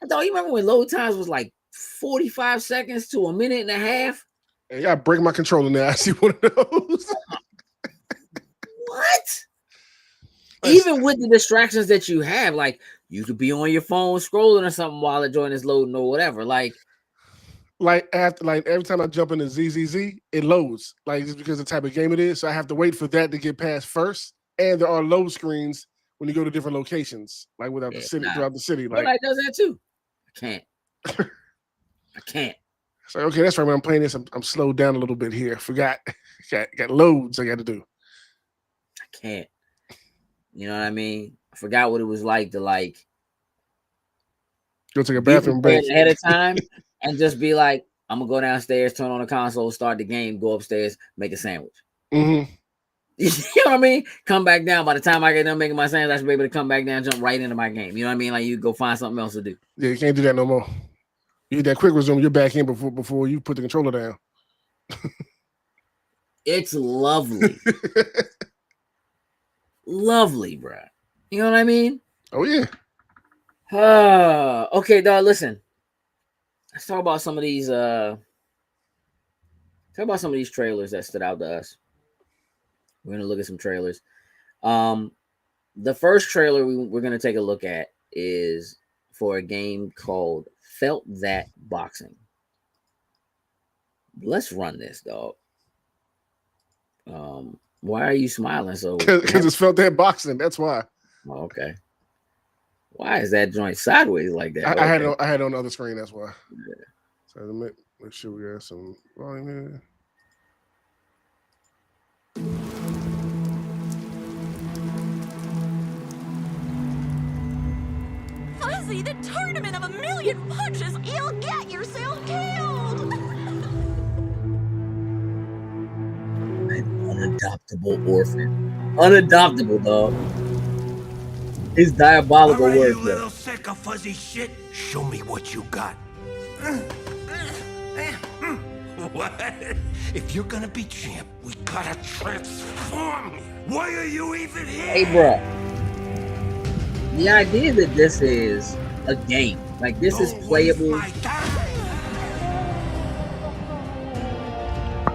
don't you remember when load times was like 45 seconds to a minute and a half? Hey, I break my controller now. I see one of those. What? Even with the distractions that you have, like you could be on your phone scrolling or something while the joint is loading or whatever. Like every time I jump into ZZZ, it loads. Like just because of the type of game it is. So I have to wait for that to get past first. And there are load screens when you go to different locations, like throughout the city. Like Fortnite does that too. I can't. So okay, that's right. When I'm playing this, I'm slowed down a little bit here. Forgot, got loads I got to do. I can't. You know what I mean? I forgot what it was like to go take a bathroom break ahead of time and just be like, I'm gonna go downstairs, turn on the console, start the game, go upstairs, make a sandwich. Mm-hmm. You know what I mean? Come back down. By the time I get done making my sandwich, I should be able to come back down, jump right into my game. You know what I mean? Like you go find something else to do. Yeah, you can't do that no more. You hit that quick resume, you're back in before you put the controller down. It's lovely. Lovely, bro. You know what I mean? Oh, yeah. Okay, dog, listen. let's talk about some of these. Talk about some of these trailers that stood out to us. We're gonna look at some trailers. The first trailer we're gonna take a look at is for a game called Felt That Boxing. Let's run this, dog. Why are you smiling so? Because it's Felt That Boxing. That's why. Oh, okay. Why is that joint sideways like that? I had it on the other screen. That's why. Yeah. So let me make sure we got some volume here. Fuzzy, the tournament of a million punches, you'll get yourself killed! An unadoptable orphan. Unadoptable, dog. It's diabolical All right, work, you little sick of fuzzy shit. Show me what you got. What? If you're gonna be champ, we gotta transform you. Why are you even here? Hey, bro. The idea that this is a game, like this is playable,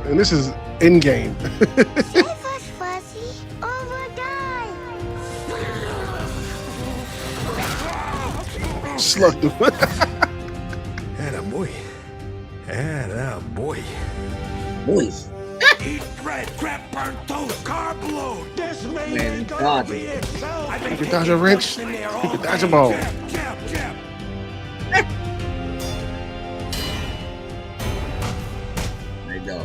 and this is in game. Save us, Fuzzy, or we'll die. Slugged him. Atta boy. Atta boy. boys. Eat bread, crap, burnt toast, carb load. This Man, man God. gonna be itself. You can dodge a wrench. You can dodge a ball. Jab. There you go.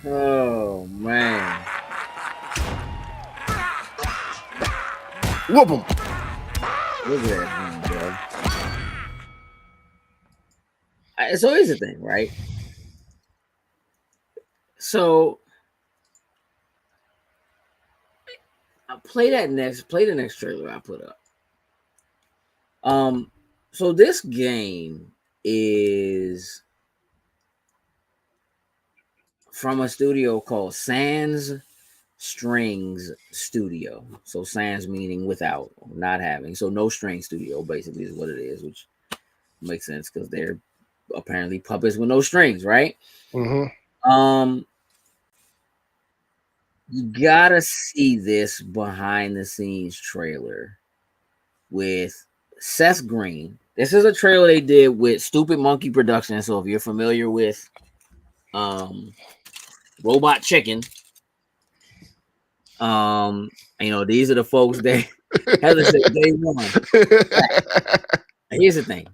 Oh man. Whoop him. Look at that thing, bro. So here's the thing, right? So I'll play the next trailer I put up. So this game is from a studio called Sans Strings Studio. So sans meaning without, not having. So no string studio basically is what it is, which makes sense because they're apparently puppets with no strings, right? Mm-hmm. You gotta see this behind the scenes trailer with Seth Green. This is a trailer they did with Stupid Monkey Productions. So if you're familiar with Robot Chicken, these are the folks that Heather said day one. Here's the thing.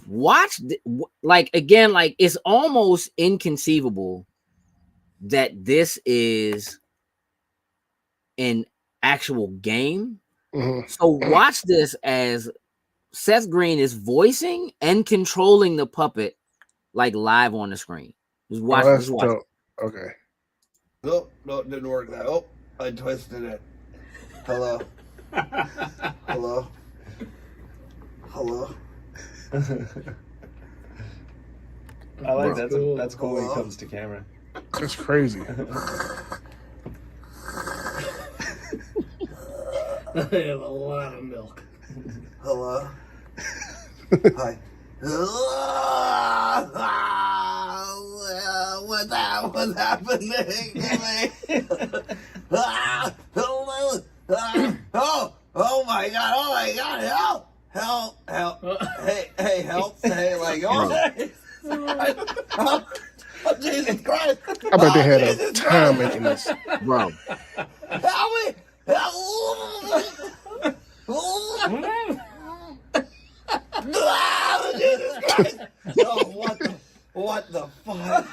Watch, it's almost inconceivable that this is an actual game. Mm-hmm. So watch this as Seth Green is voicing and controlling the puppet like live on the screen. Just watch. Just watch. Okay. Nope, no, it didn't work. That. Oh, I twisted it. Hello. Hello. Hello. I like that. Cool. That's cool when he comes to camera. That's crazy. I have a lot of milk. Hello. Hi. What's happening to me? Oh my God, help. Hey, help. Hey, like, oh, Jesus Christ. I bet they had a time making this. Bro. Help me. Jesus Christ. Oh, what the fuck?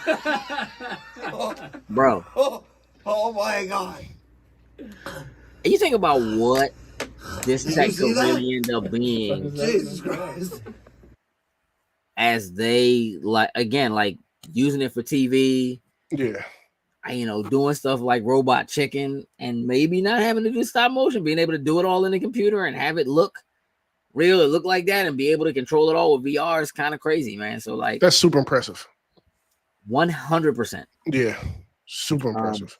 Bro. Oh my God. You think about what this tech could really end up being. Jesus Christ. As they using it for TV. Yeah. Doing stuff like Robot Chicken and maybe not having to do stop motion, being able to do it all in the computer and have it look real, it look like that, and be able to control it all with VR is kind of crazy, man. So that's super impressive. 100%. Yeah, super impressive.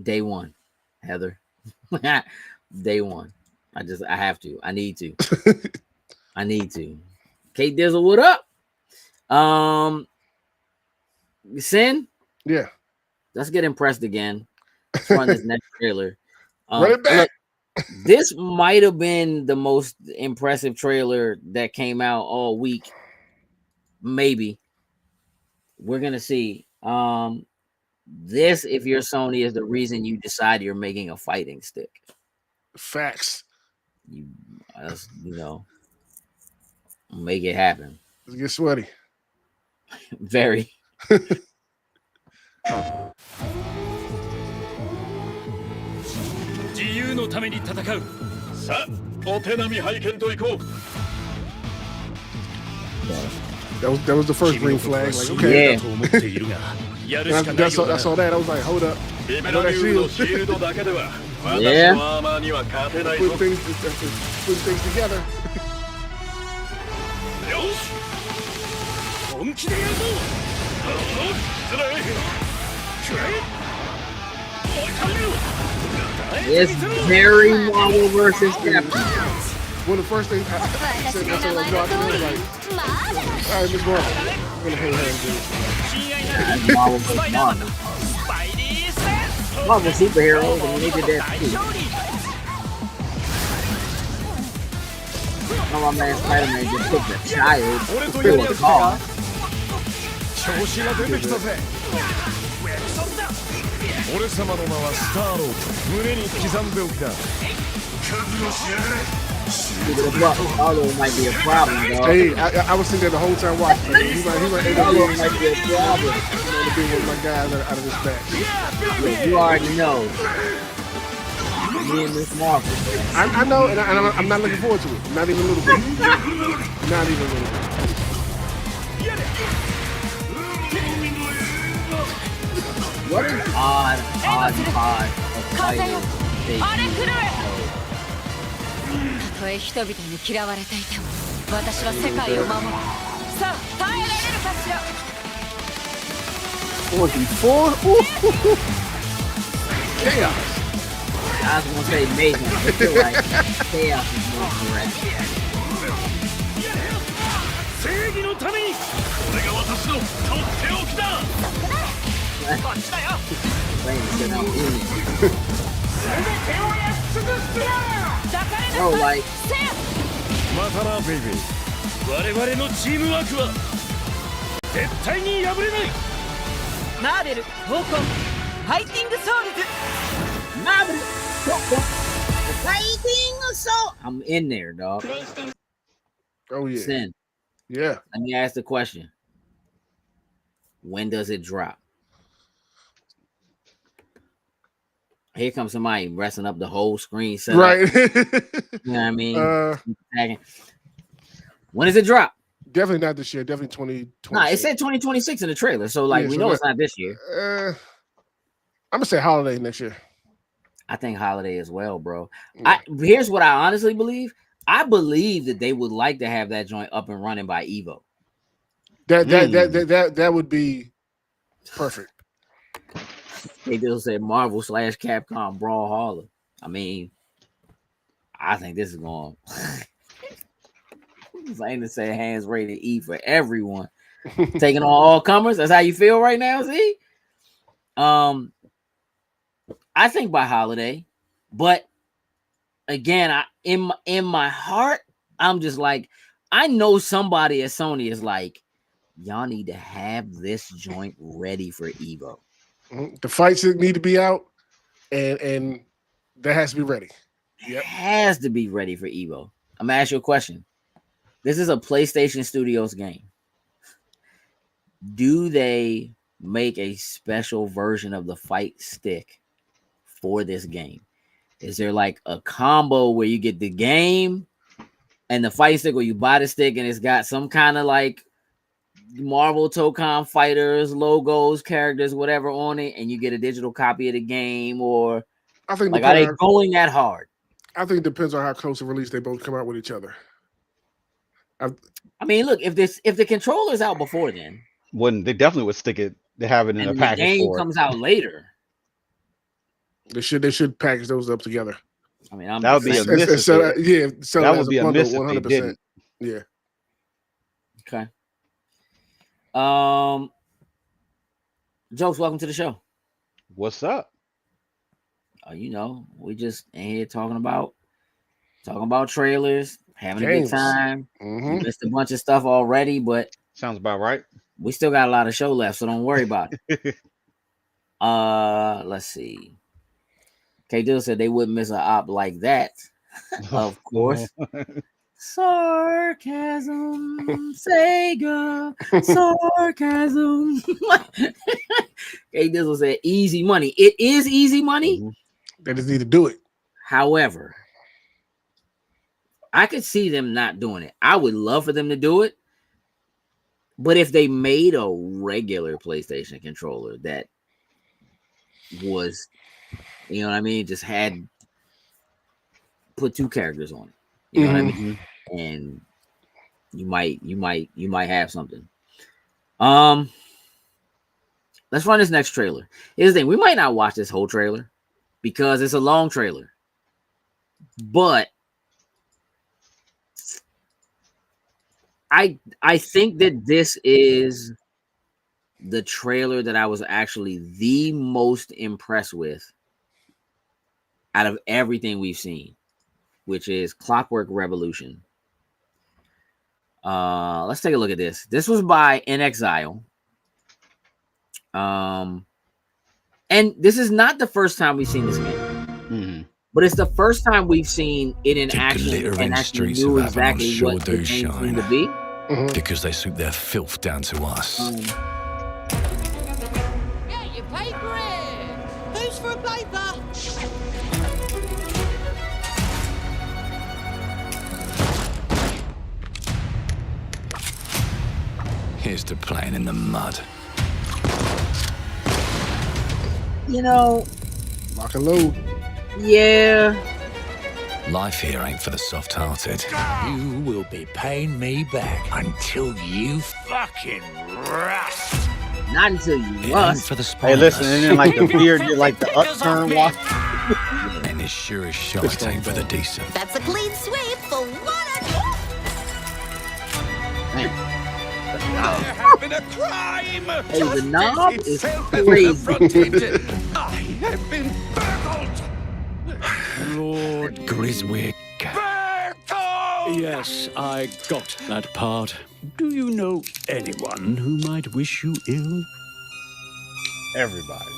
Day one, Heather. day one. I have to. I need to. I need to. Kate Dizzle, what up? Sin? Yeah. Let's get impressed again. Let's run this next trailer. Run it back. Look, this might have been the most impressive trailer that came out all week. Maybe. We're gonna see. This, if you're Sony, is the reason you decide you're making a fighting stick. Facts. You know, make it happen. Let's get sweaty. Very. 自由のために戦う。さあ、お手並み拝見といこう。 That was the first green flag. Like, okay. Yeah. I saw that. I was like, hold up. I know that shield. Yeah. Put things together. 本気でやるぞ。It's very Marvel versus Capcom. One of the first things I said, I was like, all right, Miss Marvel. I'm gonna hang hands with Marvel versus Marvel. Marvel superheroes, and they did that too. Oh, my man Spider-Man just took the child to kill a car. 調子が出てきたぜ。俺様の名はスターロード。胸に刻んでおきな。 Although it might be a problem, dog. Hey, I was sitting there the whole time watching. Like, he might end up Although it might be a problem. to be one of my guys out of this match. Look, you already know. Me and Miss Marvel. I know, and I'm not looking forward to it. Not even a little bit. Not even a little bit. What an odd of fighting. たとえ人々に嫌われていても私は世界を守る。さあ耐えられるかしら。 44? Chaos. I was gonna say mayhem, but I feel like chaos is more correct. 正義のために。これが私のとっておきだ。こっちだよ。Bro, like, またな、ベイベー。我々のチームワークは絶対に破れない。マーベル闘魂ファイティングソウルズ。 Marvel, fighting assault. I'm in there, dog. Oh, yeah. Sin, Yeah. let me ask the question. When does it drop? Here comes somebody messing up the whole screen setup. Right. You know what I mean? When does it drop? Definitely not this year. Definitely 2020. Nah, it said 2026 in the trailer, so like Yeah, we so know that- it's not this year. I'm gonna say holiday next year. I think holiday as well, bro. Yeah. Here's what I honestly believe. I believe that they would like to have that joint up and running by Evo. That would be perfect. They just said Marvel / Capcom Brawlhalla. I mean, I think this is going. Saying to say hands rated E for everyone, taking on all comers. That's how you feel right now, Z. I think by holiday, but again, in my heart, I'm just like, I know somebody at Sony is like, y'all need to have this joint ready for Evo. The fights need to be out, and that has to be ready. It has to be ready for Evo. I'm gonna ask you a question. This is a PlayStation Studios game. Do they make a special version of the fight stick for this game? Is there like a combo where you get the game and the fight stick, or you buy the stick and it's got some kind of like Marvel Tocom fighters, logos, characters, whatever on it, and you get a digital copy of the game? Or I think like, are they going that hard? I think it depends on how close the release they both come out with each other. I mean, look, if the controller's out before then, they definitely would stick it. They have it in a package. The game for it. comes out later. They should package those up together. I mean, That would be a miss. So That as would be a bundle, miss if they 100%. didn't. Yeah. Okay. Jokes, welcome to the show. What's up? You know, we just in here talking about trailers, having a good Games. time. Mm-hmm. We missed a bunch of stuff already, but Sounds about right. we still got a lot of show left, so don't worry about it. Let's see. K Dill said they wouldn't miss an op like that. Of course. Sarcasm, Sega, sarcasm. K Dizzle said easy money. It is easy money. They just need to do it. However, I could see them not doing it. I would love for them to do it. But if they made a regular PlayStation controller that was, you know what I mean, just had put 2 characters on it. You know what I mean? And you might have something. Let's run this next trailer. Here's the thing: we might not watch this whole trailer because it's a long trailer. But I think that this is the trailer that I was actually the most impressed with out of everything we've seen, which is Clockwork Revolution. Let's take a look at this. This was by In Exile. And this is not the first time we've seen this game. But it's the first time we've seen it in action and actually knew exactly what the game seemed to be. Because they suit their filth down to us. Get your paper in. Who's for a paper? Here's to playing in the mud. You know, Lock and load. Yeah. Life here ain't for the soft-hearted. You will be paying me back until you fucking rust. Not until you It ain't rust. for the Hey, listen, and then like the beard, you're like the Because of upturn me. walk. And as sure as shite ain't for the decent. That's a clean sweep for one. There has been a crime! Hey, the knob is Itself has crazy. confronted. I have been burgled! Lord Griswick. Burgled! Yes, I got that part. Do you know anyone who might wish you ill? Everybody.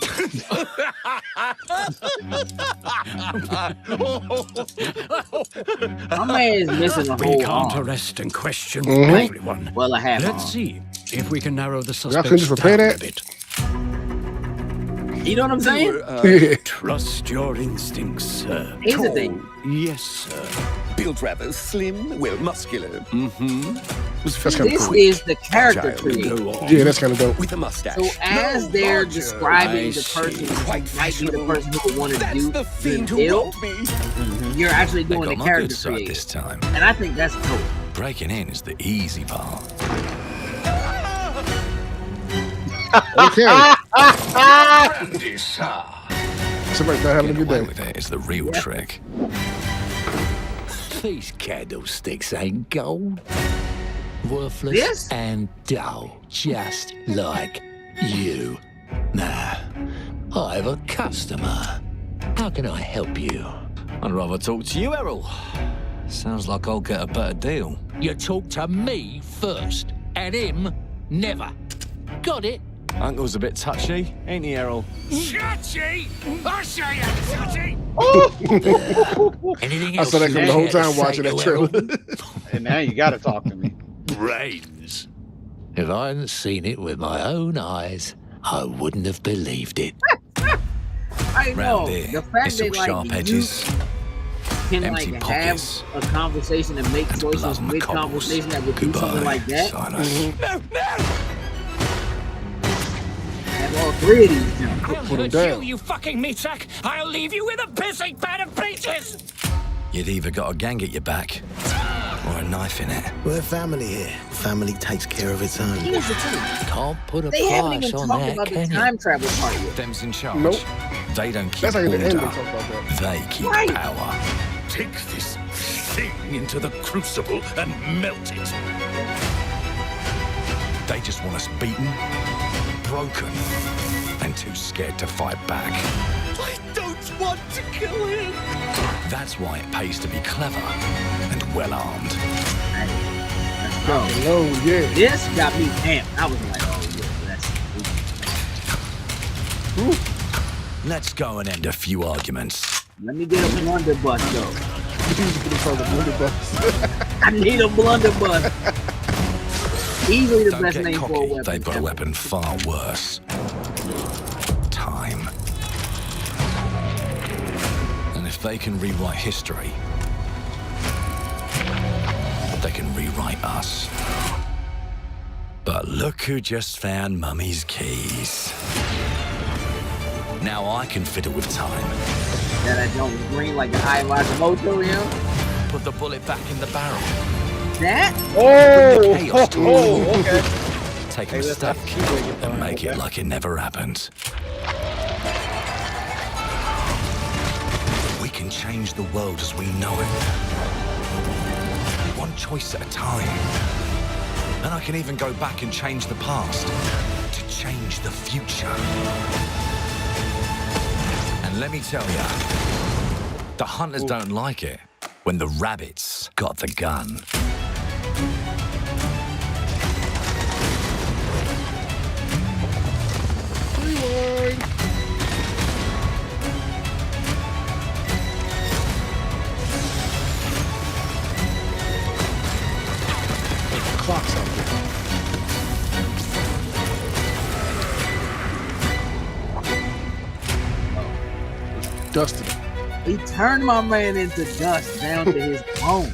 My man is missing a We whole can't arm. arrest and question Mhm. everyone. Well, I have Let's arm. see if we can narrow the couldn't suspects just repair down that? a bit. You know what I'm saying? Trust your instincts, sir. Here's the thing. Yes, sir. Built rather slim, well muscular. That's kind of This cool. is the character Agile. creator. Go on. Yeah, that's kind of dope. With a mustache. So as they're describing I the see. person who Quite might be the fashionable. person who would want to That's do the fiend who ill, robbed me. you're actually They doing got the my character good side creator. this time. And I think that's dope. Breaking in is the easy part. Okay. Brandy, sir. Somebody's not having a Getting good away day. with it is the real trick. These candlesticks ain't gold. Worthless This? and dull, just like you. Nah, I have a customer. How can I help you? I'd rather talk to you, Errol. Sounds like I'll get a better deal. You talk to me first, and him never. Got it? Uncle's a bit touchy, ain't he, Errol? Touchy? I say I'm touchy. Anything I else saw that you coming the whole care to time say watching to that trailer. Errol? And now you gotta talk to me. Brains. If I hadn't seen it with my own eyes, I wouldn't have believed it. I know. Round here, The fact it's all that sharp like edges, you can empty like pockets, have a conversation and make and choices blood on the mid cobbles. conversation that would do something Goodbye, like that. Silas. Have all 3 of these. I'll Put 'em hurt down. you fucking meatsack! I'll leave you with a pissing pan of peaches! You'd either got a gang at your back or a knife in it. We're family here. Family takes care of its own. Here's the thing. Can't put a They haven't price even on talked that, about the can you? time travel part yet. Them's in charge. Nope. They don't keep That's like the end. They order. talk about that. They keep Right. power. Take this thing into the crucible and melt it. They just want us beaten, broken, and too scared to fight back. I don't want to kill him. That's why it pays to be clever and well-armed. Bro, Oh yeah. this got me amped. I was like, oh yeah, that's. Let's go and end a few arguments. Let me get a blunderbuss though. The blunderbuss. I need a blunderbuss. Easily the Don't best get name for a cocky. weapon. They've got a weapon far worse. Time. And if they can rewrite history, they can rewrite us. But look who just found Mummy's keys. Now I can fiddle with time. That I don't green like the eye of Agamotto, yeah? Put the bullet back in the barrel. That? Chaos to okay. take a Hey, mistake that's keyword. and make it like it never happened. We can change the world as we know it. One choice at a time. And I can even go back and change the past to change the future. And let me tell you, the hunters don't like it when the rabbits got the gun. Rewind. Clock's out there. Dusted. He turned my man into dust down to his bone.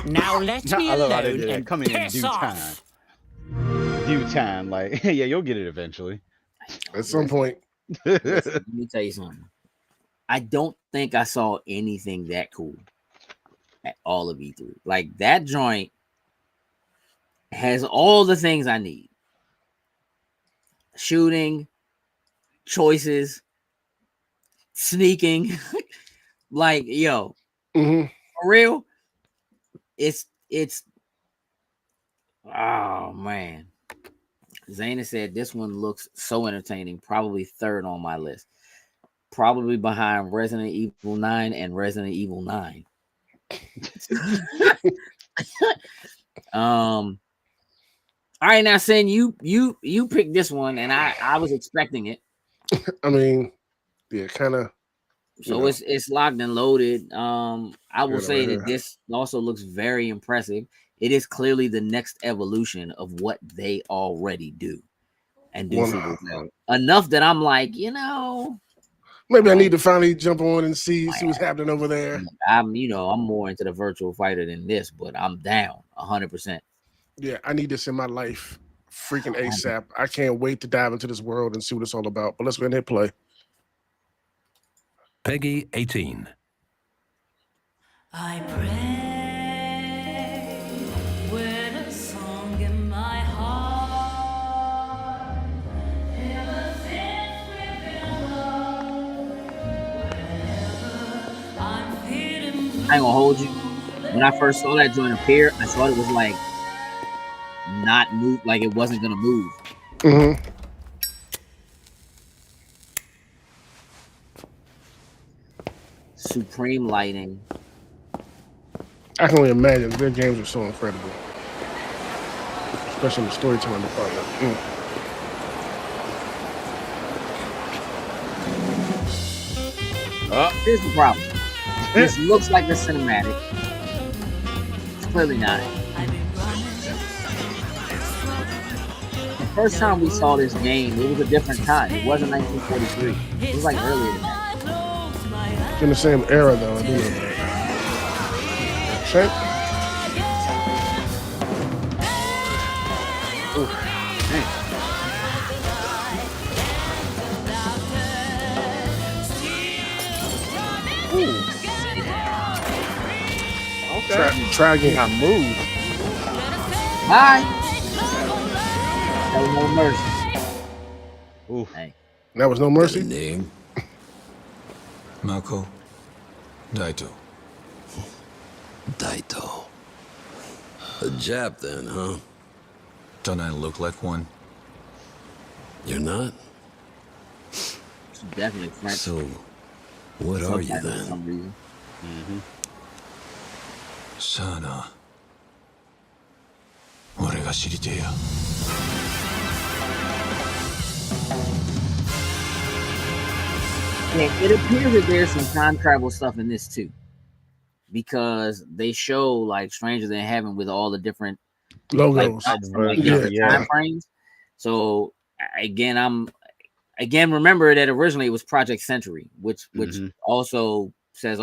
Now let me I love how they alone did that. and Coming in piss due off. time. Due time. Like, yeah, you'll get it eventually. At some point. Listen, let me tell you something. I don't think I saw anything that cool at all of E3. Like that joint has all the things I need. Shooting, choices, sneaking. Like, yo, Mm-hmm. for real. It's oh man. Zayna said this one looks so entertaining, probably third on my list. Probably behind Resident Evil 9 and Resident Evil 9. All right, now Sin, you picked this one, and I was expecting it. I mean, yeah, kind of. So it's locked and loaded. I will say that right. this also looks very impressive. It is clearly the next evolution of what they already do, and do super well. Enough that I'm like, maybe I need to finally jump on and see what's happening over there. I'm more into the virtual fighter than this, but I'm down 100%. Yeah, I need this in my life, freaking ASAP. I can't wait to dive into this world and see what it's all about. But let's go ahead and hit play. Peggy 18. I pray with a song in my heart. Ever since we've been alone, wherever I'm feeling blue. I ain't gonna hold you. When I first saw that joint appear, I thought it was like not move, like it wasn't gonna move. Mm-hmm. Supreme lighting. I can only imagine their games are so incredible, especially in the storytelling department. Here's the problem. This looks like a cinematic. It's clearly not. The first time we saw this game, it was a different time. It wasn't 1943. It was like earlier than that. It's in the same era, though. I do know that. Check. Try again. I moved. Bye. That was no mercy. Oof. Hey. That was no mercy. Mako, Daito. Daito. A Jap then, huh? Don't I look like one? You're not? It's definitely French. So, what are you Subtitle for then? some reason. Sana. 俺が知りてえや。Yeah, it appears that there's some time travel stuff in this too, because they show like Stranger Than Heaven with all the different Logos. different time frames. So again, remember that originally it was Project Century, which also says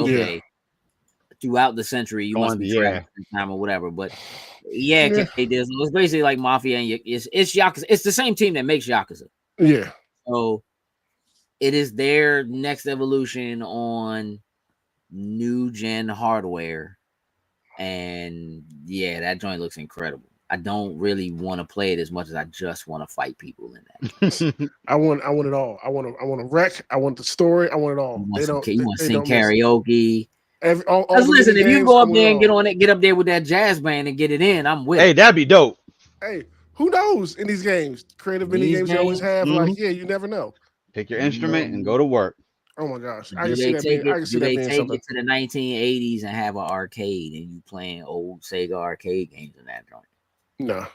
throughout the century you must be traveling through time or whatever. But it's basically like Mafia and it's Yakuza. It's the same team that makes Yakuza. Yeah. So it is their next evolution on new gen hardware. And yeah, that joint looks incredible. I don't really want to play it as much as I just want to fight people in that. I want it all. I want to wreck. I want the story. I want it all. You want to sing karaoke. All listen, if you go up there and get up there with that jazz band and get it in, I'm with. Hey, that'd be dope. Hey, who knows in these games? Creative mini games you always have. Like, you never know. Pick your instrument and go to work. Oh my gosh, Do they take it to the 1980s and have an arcade and you playing old Sega arcade games in that joint? No.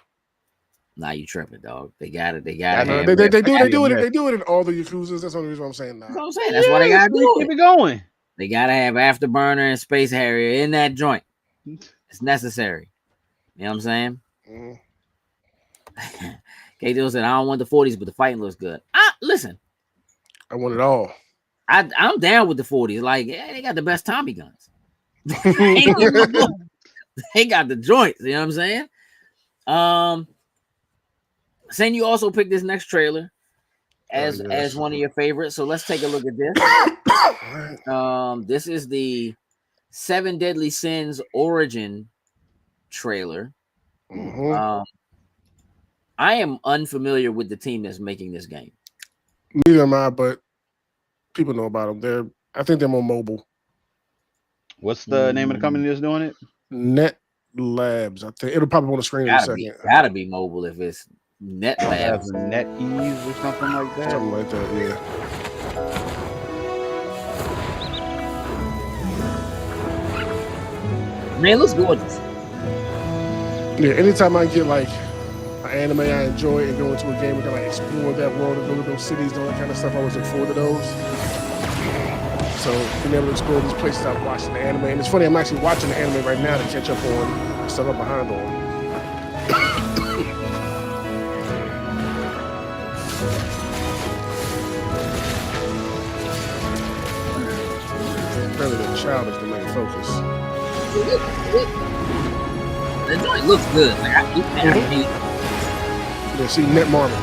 Nah, you tripping, dog. They got it. They do it in all the Yakuzas. That's the only reason I'm saying that. That's what I'm saying. That's why they gotta do keep it going. They gotta have Afterburner and Space Harrier in that joint. It's necessary. You know what I'm saying? K-Dill said, I don't want the 40s, but the fighting looks good. Listen. I want it all. I'm down with the 40s. Like, they got the best Tommy guns. They got the joints. You know what I'm saying? Saying you also picked this next trailer as one of your favorites. So let's take a look at this. This is the 7 Deadly Sins origin trailer. I am unfamiliar with the team that's making this game. Neither am I, but people know about them. I think they're more mobile. What's the name of the company that's doing it? Net Labs. I think it'll pop up on the screen in a second. Gotta be mobile if it's Net Labs. Net Ease or something like that. Something like that, yeah. Man, it looks gorgeous. Yeah, anytime I get like an anime I enjoy and go into a game and kind of explore that world and go to those cities and all that kind of stuff, I always look forward to those. So being able to explore these places I've watched in the anime. And it's funny, I'm actually watching the anime right now to catch up on stuff I'm behind on. Apparently the child is the main focus. The joint looks good. Like Yeah, see, Netmarble.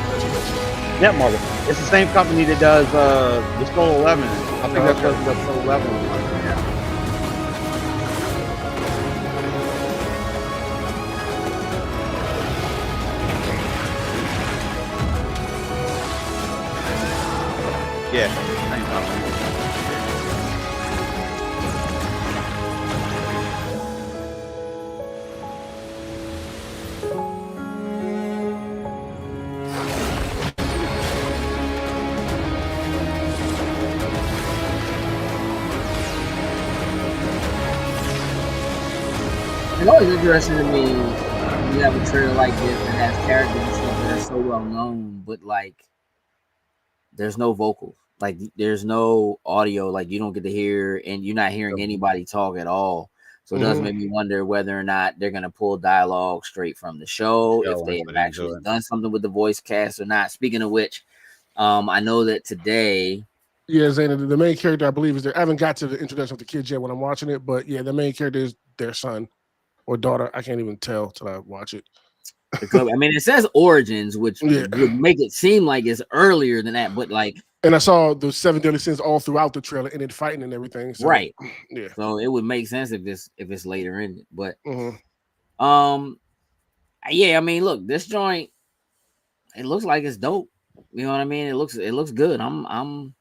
Netmarble. It's the same company that does the Soul 11. I think that's what the Soul 11 was like. Yeah, same company. It's always interesting to me when you have a trailer like this that has characters and stuff that are so well known, but like there's no vocals, like there's no audio, like you don't get to hear, and you're not hearing anybody talk at all. So it does make me wonder whether or not they're gonna pull dialogue straight from the show, if they have actually done something with the voice cast or not. Speaking of which, I know that today. Yeah, Zayn, the main character I believe is there. I haven't got to the introduction of the kids yet when I'm watching it, but yeah, the main character is their son or daughter. I can't even tell till I watch it. I mean, it says Origins, which would make it seem like it's earlier than that, but like. And I saw the 7 Deadly Sins all throughout the trailer and it fighting and everything. So, right. Yeah. So it would make sense if it's later in it, but yeah. I mean, look, this joint, it looks like it's dope. You know what I mean? It looks good. I'm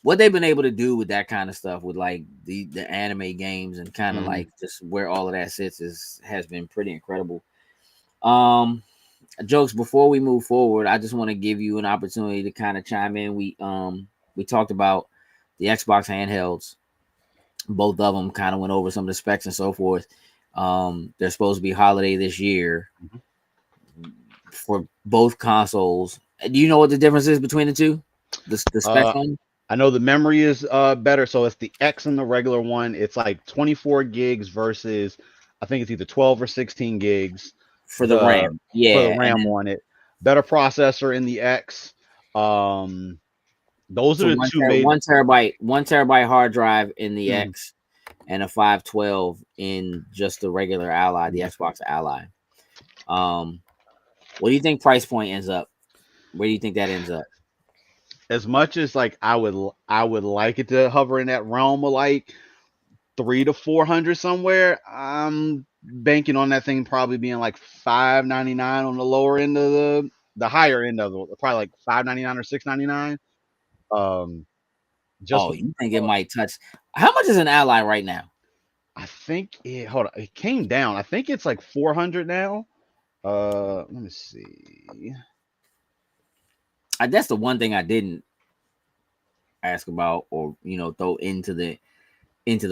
what they've been able to do with that kind of stuff, with like the anime games and kind of like just where all of that sits has been pretty incredible. Jokes, before we move forward, I just want to give you an opportunity to kind of chime in. We talked about the Xbox handhelds. Both of them kind of went over some of the specs and so forth. They're supposed to be holiday this year for both consoles. Do you know what the difference is between the two? The specs on? I know the memory is better, so it's the X and the regular one. It's like 24 gigs versus I think it's either 12 or 16 gigs for the RAM. Yeah, for the RAM on it. Better processor in the X. Those are the two main. 1 terabyte hard drive in the X, and a 512 in just the regular Ally, the Xbox Ally. What do you think price point ends up? Where do you think that ends up? As much as like I would like it to hover in that realm of like 300 to 400 somewhere, I'm banking on that thing probably being like $599 on the lower end of the higher end of it, probably like $599 or $699. You think it might touch? How much is an Ally right now? I think it came down. I think it's like 400 now. Let me see. That's the one thing I didn't ask about, or throw into the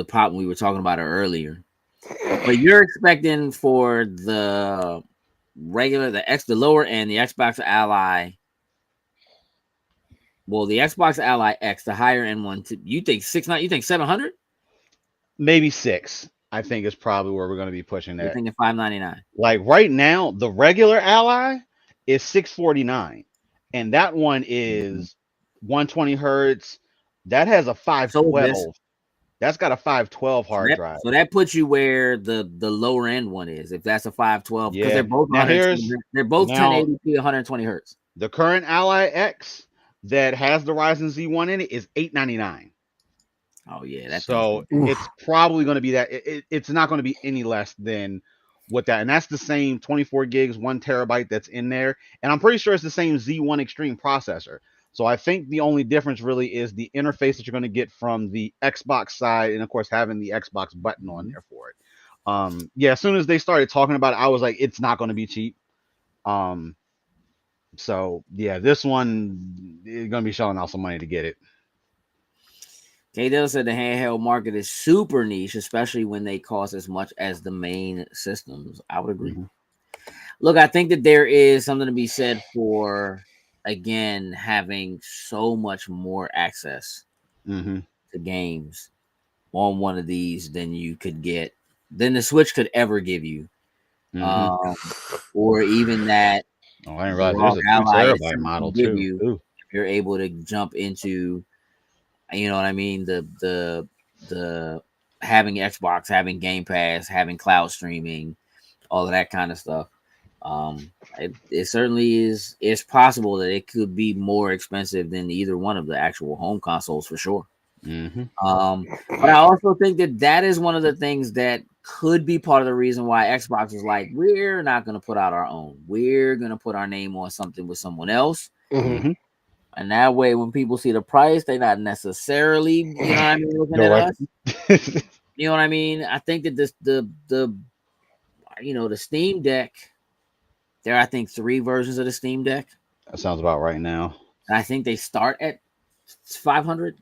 pot when we were talking about it earlier. But you're expecting for the regular, the lower end, the Xbox Ally. Well, the Xbox Ally X, the higher end one, you think 600? You think 700? Maybe 6. I think is probably where we're going to be pushing that. You're thinking 599. Like right now, the regular Ally is 649, and that one is 120 hertz. That has a 512. That's got a 512 hard drive. So that puts you where the lower end one is, if that's a 512, because they're both 1080p 120 hertz. The current Ally X that has the Ryzen Z1 in it is $899. Oh yeah, so it's probably going to be that. It's not going to be any less than what that, and that's the same 24 gigs, 1 terabyte that's in there, and I'm pretty sure it's the same Z1 Extreme processor. So I think the only difference really is the interface that you're going to get from the Xbox side, and of course having the Xbox button on there for it. Yeah, as soon as they started talking about it, I was like, it's not going to be cheap. So yeah, this one is going to be shelling out some money to get it. K-Dell said the handheld market is super niche, especially when they cost as much as the main systems. I would agree. Look, I think that there is something to be said for, again, having so much more access to games on one of these than the Switch could ever give you. Or even that. Oh, I didn't realize there's a 2 terabyte model too. If you're able to jump into, you know what I mean, the having Xbox, having Game Pass, having cloud streaming, all of that kind of stuff. It certainly is possible that it could be more expensive than either one of the actual home consoles for sure. But I also think that is one of the things that could be part of the reason why Xbox is like, we're not going to put out our own. We're going to put our name on something with someone else. And that way, when people see the price, they're not necessarily, looking at us. You know what I mean? I think that the Steam Deck, there are, I think, 3 versions of the Steam Deck. That sounds about right now. And I think they start at 500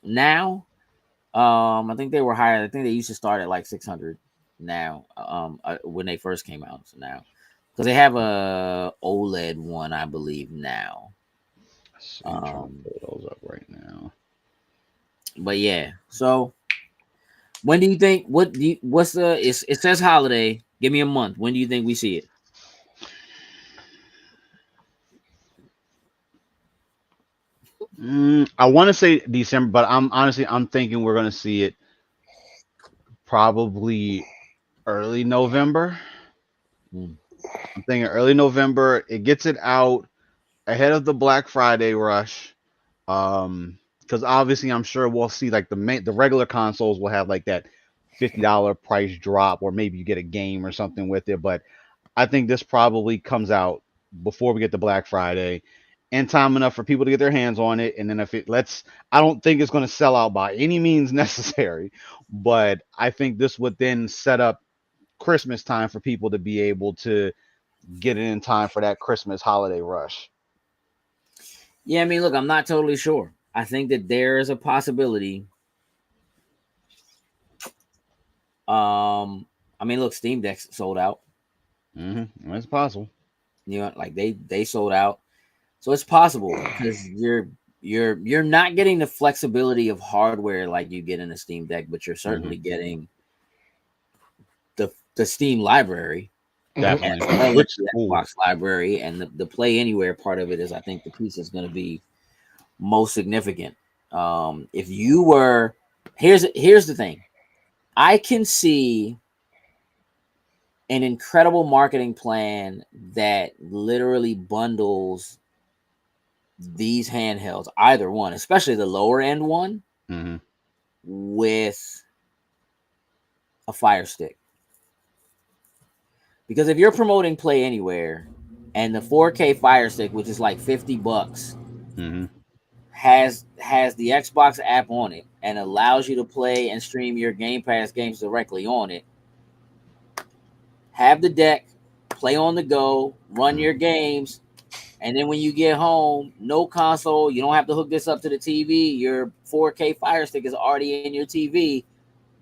now. I think they were higher. I think they used to start at like 600 now. When they first came out. So now, because they have a OLED one, I believe now. I'm trying to pull those up right now. But yeah, so when do you think? It says holiday. Give me a month. When do you think we see it? I want to say December, but I'm thinking we're going to see it probably early November. I'm thinking early November. It gets it out ahead of the Black Friday rush. Because obviously I'm sure we'll see like the regular consoles will have like that $50 price drop, or maybe you get a game or something with it. But I think this probably comes out before we get to Black Friday. in time enough for people to get their hands on it. And then I don't think it's going to sell out by any means necessary, but I think this would then set up Christmas time for people to be able to get it in time for that Christmas holiday rush. Yeah, I mean, look, I'm not totally sure. I think that there is a possibility. I mean, look, Steam Deck's sold out. It's possible. You know, like they sold out, so it's possible because you're not getting the flexibility of hardware like you get in a Steam Deck, but you're certainly getting the Steam library, definitely, the Xbox library, and the Play Anywhere part of it is, I think, the piece is going to be most significant. If you were, here's the thing, I can see an incredible marketing plan that literally bundles these handhelds, either one, especially the lower end one, with a Fire Stick. Because if you're promoting Play Anywhere and the 4K Fire Stick, which is like $50, has the Xbox app on it and allows you to play and stream your Game Pass games directly on it, have the deck, play on the go, run your games, and then when you get home, no console, you don't have to hook this up to the TV. Your 4K Fire Stick is already in your TV.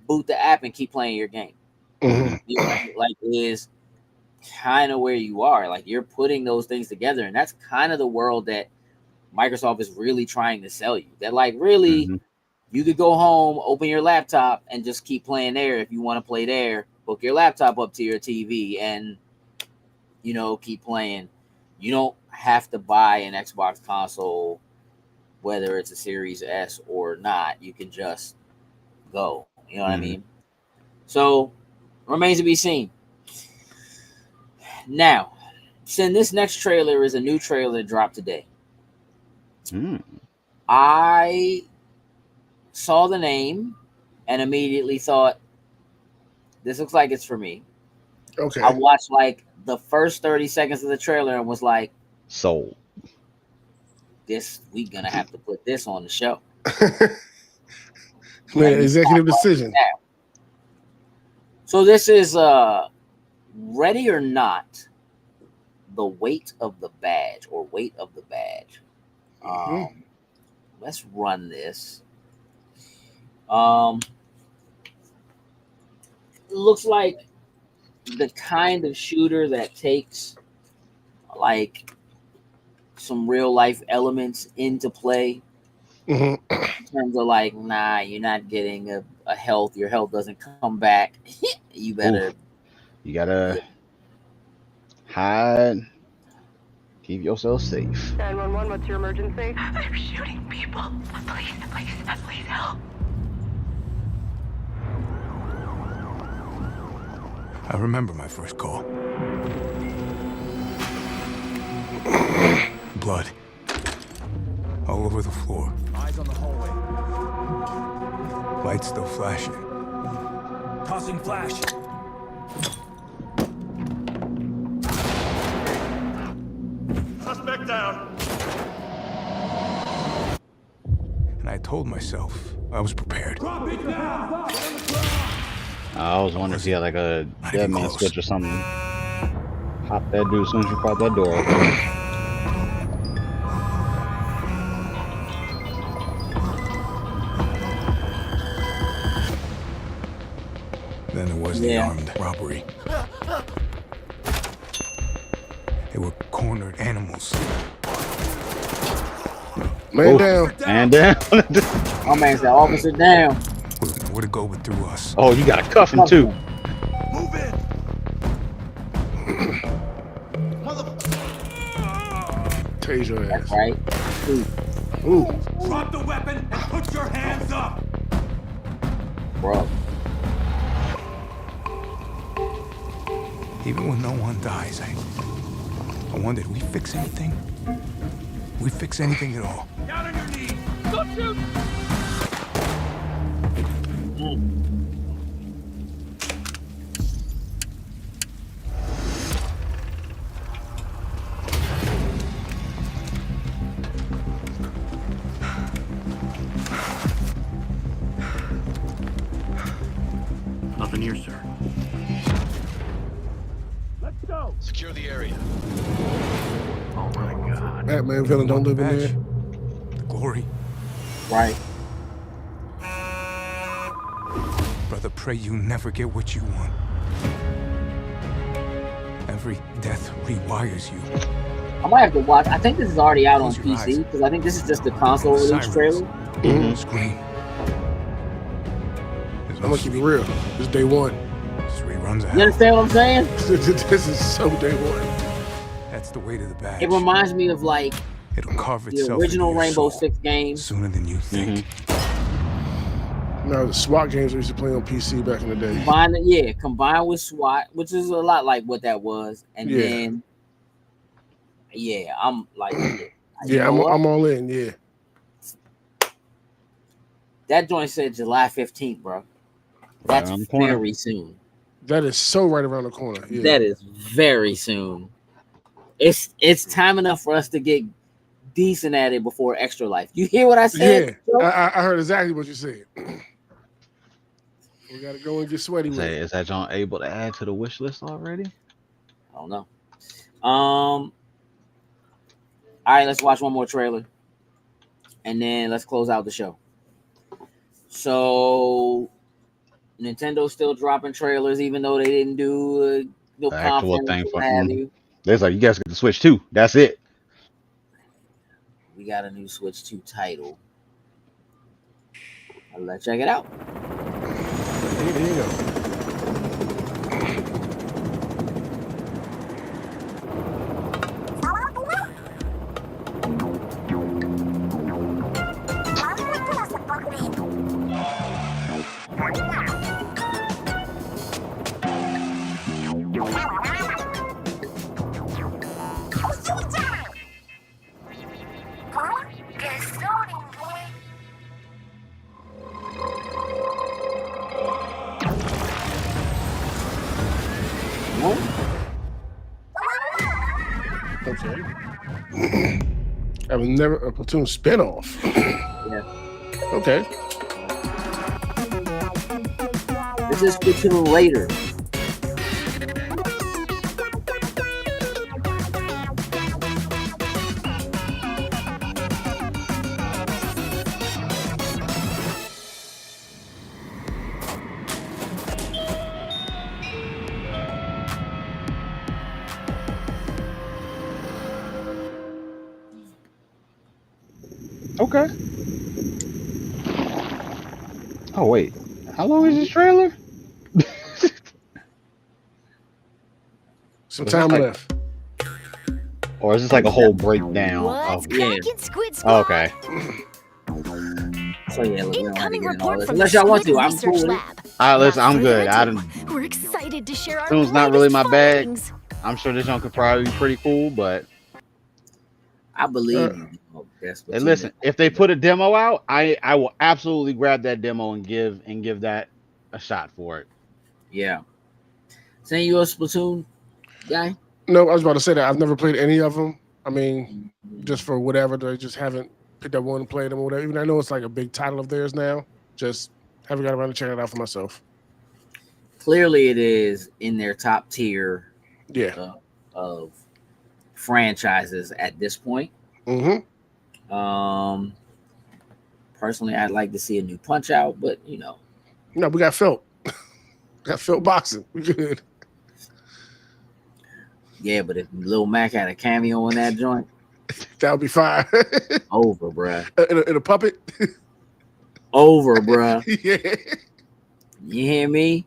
Boot the app and keep playing your game. Like, it is kind of where you are. Like, you're putting those things together, and that's kind of the world that Microsoft is really trying to sell you. That, like, really, you could go home, open your laptop, and just keep playing there if you want to play there. Hook your laptop up to your TV and, you know, keep playing. You don't have to buy an Xbox console, whether it's a Series S or not. You can just go. You know what I mean? So, remains to be seen. Now, since this next trailer is a new trailer that dropped today, I saw the name and immediately thought, this looks like it's for me. Okay. I watched like the first 30 seconds of the trailer and was like, sold. We gonna have to put this on the show. Man, executive decision. So this is Ready or Not, The Weight of the Badge, or Weight of the Badge. Let's run this. It looks like the kind of shooter that takes like some real life elements into play. In terms of like, nah, you're not getting a health. Your health doesn't come back. You better. You gotta hide. Keep yourself safe. 911, what's your emergency? They're shooting people. Please help. I remember my first call. Blood. All over the floor. Eyes on the hallway. Lights still flashing. Tossing flash. Suspect down. And I told myself I was prepared. I was wondering if he had like a dead man switch or something. Pop that dude as soon as you pop that door open. Then there was the armed robbery. They were cornered animals. Man down. Man down. My man said, officer down. Would have go through us. Oh, you got to cuff him too. Move in. Tase your ass. Right. Ooh. Drop the weapon and put your hands up. Bro. Even when no one dies, I wondered, we fix anything? We fix anything at all? Down on your knees. Don't shoot. souvenir, sir. Let's go. Secure the area. Oh my God. Batman villain don't live in there. The glory. Right. Brother, pray you never get what you want. Every death rewires you. I might have to watch. I think this is already out on Close your PC eyes. because I think this is just the console release trailer. Scream. There's I'm no gonna keep it real. This day one. Just reruns of You understand what I'm saying? This is so day one. That's the weight of the badge. It reminds me of like It'll carve the itself original into your Rainbow soul Six game. sooner than you think. No, the SWAT games we used to play on PC back in the day. Combined with SWAT, which is a lot like what that was, and Yeah. then I'm like, Yeah, I'm all in. Yeah, that joint said July 15th, bro. That's Around the corner. very soon. that is so right around the corner. Yeah, That is very soon. It's time enough for us to get decent at it before Extra Life. You hear what I said? yeah. I heard exactly what you said. We gotta go and get sweaty with Say, it. is that John able to add to the wish list already? I don't know. All right, let's watch one more trailer, and then let's close out the show. So, Nintendo's still dropping trailers, even though they didn't do no The actual conference thing or for what have you. There's like, you guys get the Switch too. That's it. We got a new Switch 2 title. Let's check it out. There you go. Okay. I was never a Platoon spinoff. Yeah. Okay. This is Splatoon Raider. Okay. Oh wait, how long is this trailer? Some time left. Or is this like a whole breakdown? What's Of... cracking, Squid Squad? Okay. So yeah, look, we don't have to Incoming get into all report this. from Unless the y'all want Split to, I'm Research cool with it. Lab. Listen, I'm Without good. further I ado, didn't. We're excited to share our Platoon's not really my latest bag. findings. I'm sure this one could probably be pretty cool, but I believe you. That's what and you listen, did. if they put a demo out, I will absolutely grab that demo and give that a shot for it. Yeah. Saying you a Splatoon guy? No, I was about to say that I've never played any of them. I mean, just for whatever, they just haven't picked up one and played them or whatever. Even I know it's like a big title of theirs now. Just haven't got around to checking it out for myself. Clearly, it is in their top tier. Yeah. Of franchises at this point. Mm-hmm. Personally, I'd like to see a new Punch Out, but you know, no, we got Felt. Got Felt boxing. We good. Yeah, but if Lil Mac had a cameo in that joint, that would be fine. Over, bruh. In a puppet. Over, bruh. Yeah. You hear me?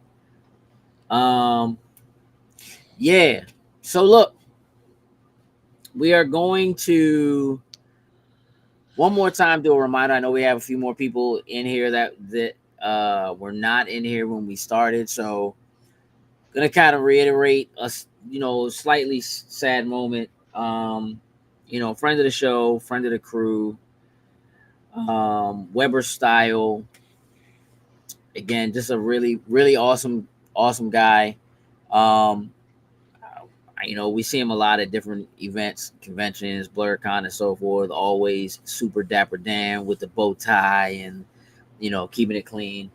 Yeah. So look, we are going to one more time do a reminder. I know we have a few more people in here that were not in here when we started, so gonna kind of reiterate a slightly sad moment. Friend of the show, friend of the crew, Weber Style. Again, just a really, really awesome guy. We see him a lot at different events, conventions, BlurCon and so forth, always super dapper Dan with the bow tie and, keeping it clean.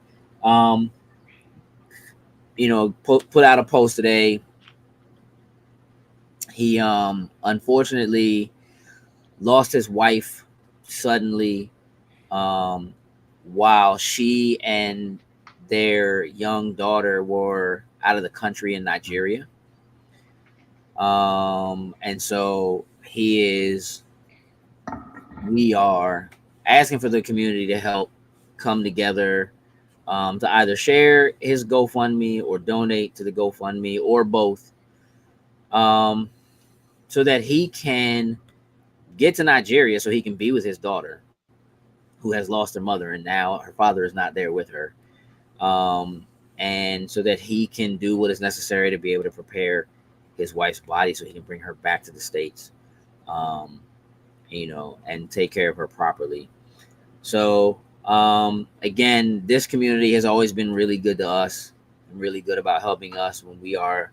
put out a post today. He unfortunately lost his wife suddenly while she and their young daughter were out of the country in Nigeria. And so we are asking for the community to help come together to either share his GoFundMe or donate to the GoFundMe or both, so that he can get to Nigeria so he can be with his daughter, who has lost her mother, and now her father is not there with her. And so that he can do what is necessary to be able to prepare his wife's body so he can bring her back to the States, and take care of her properly. So, again, this community has always been really good to us and really good about helping us when we are,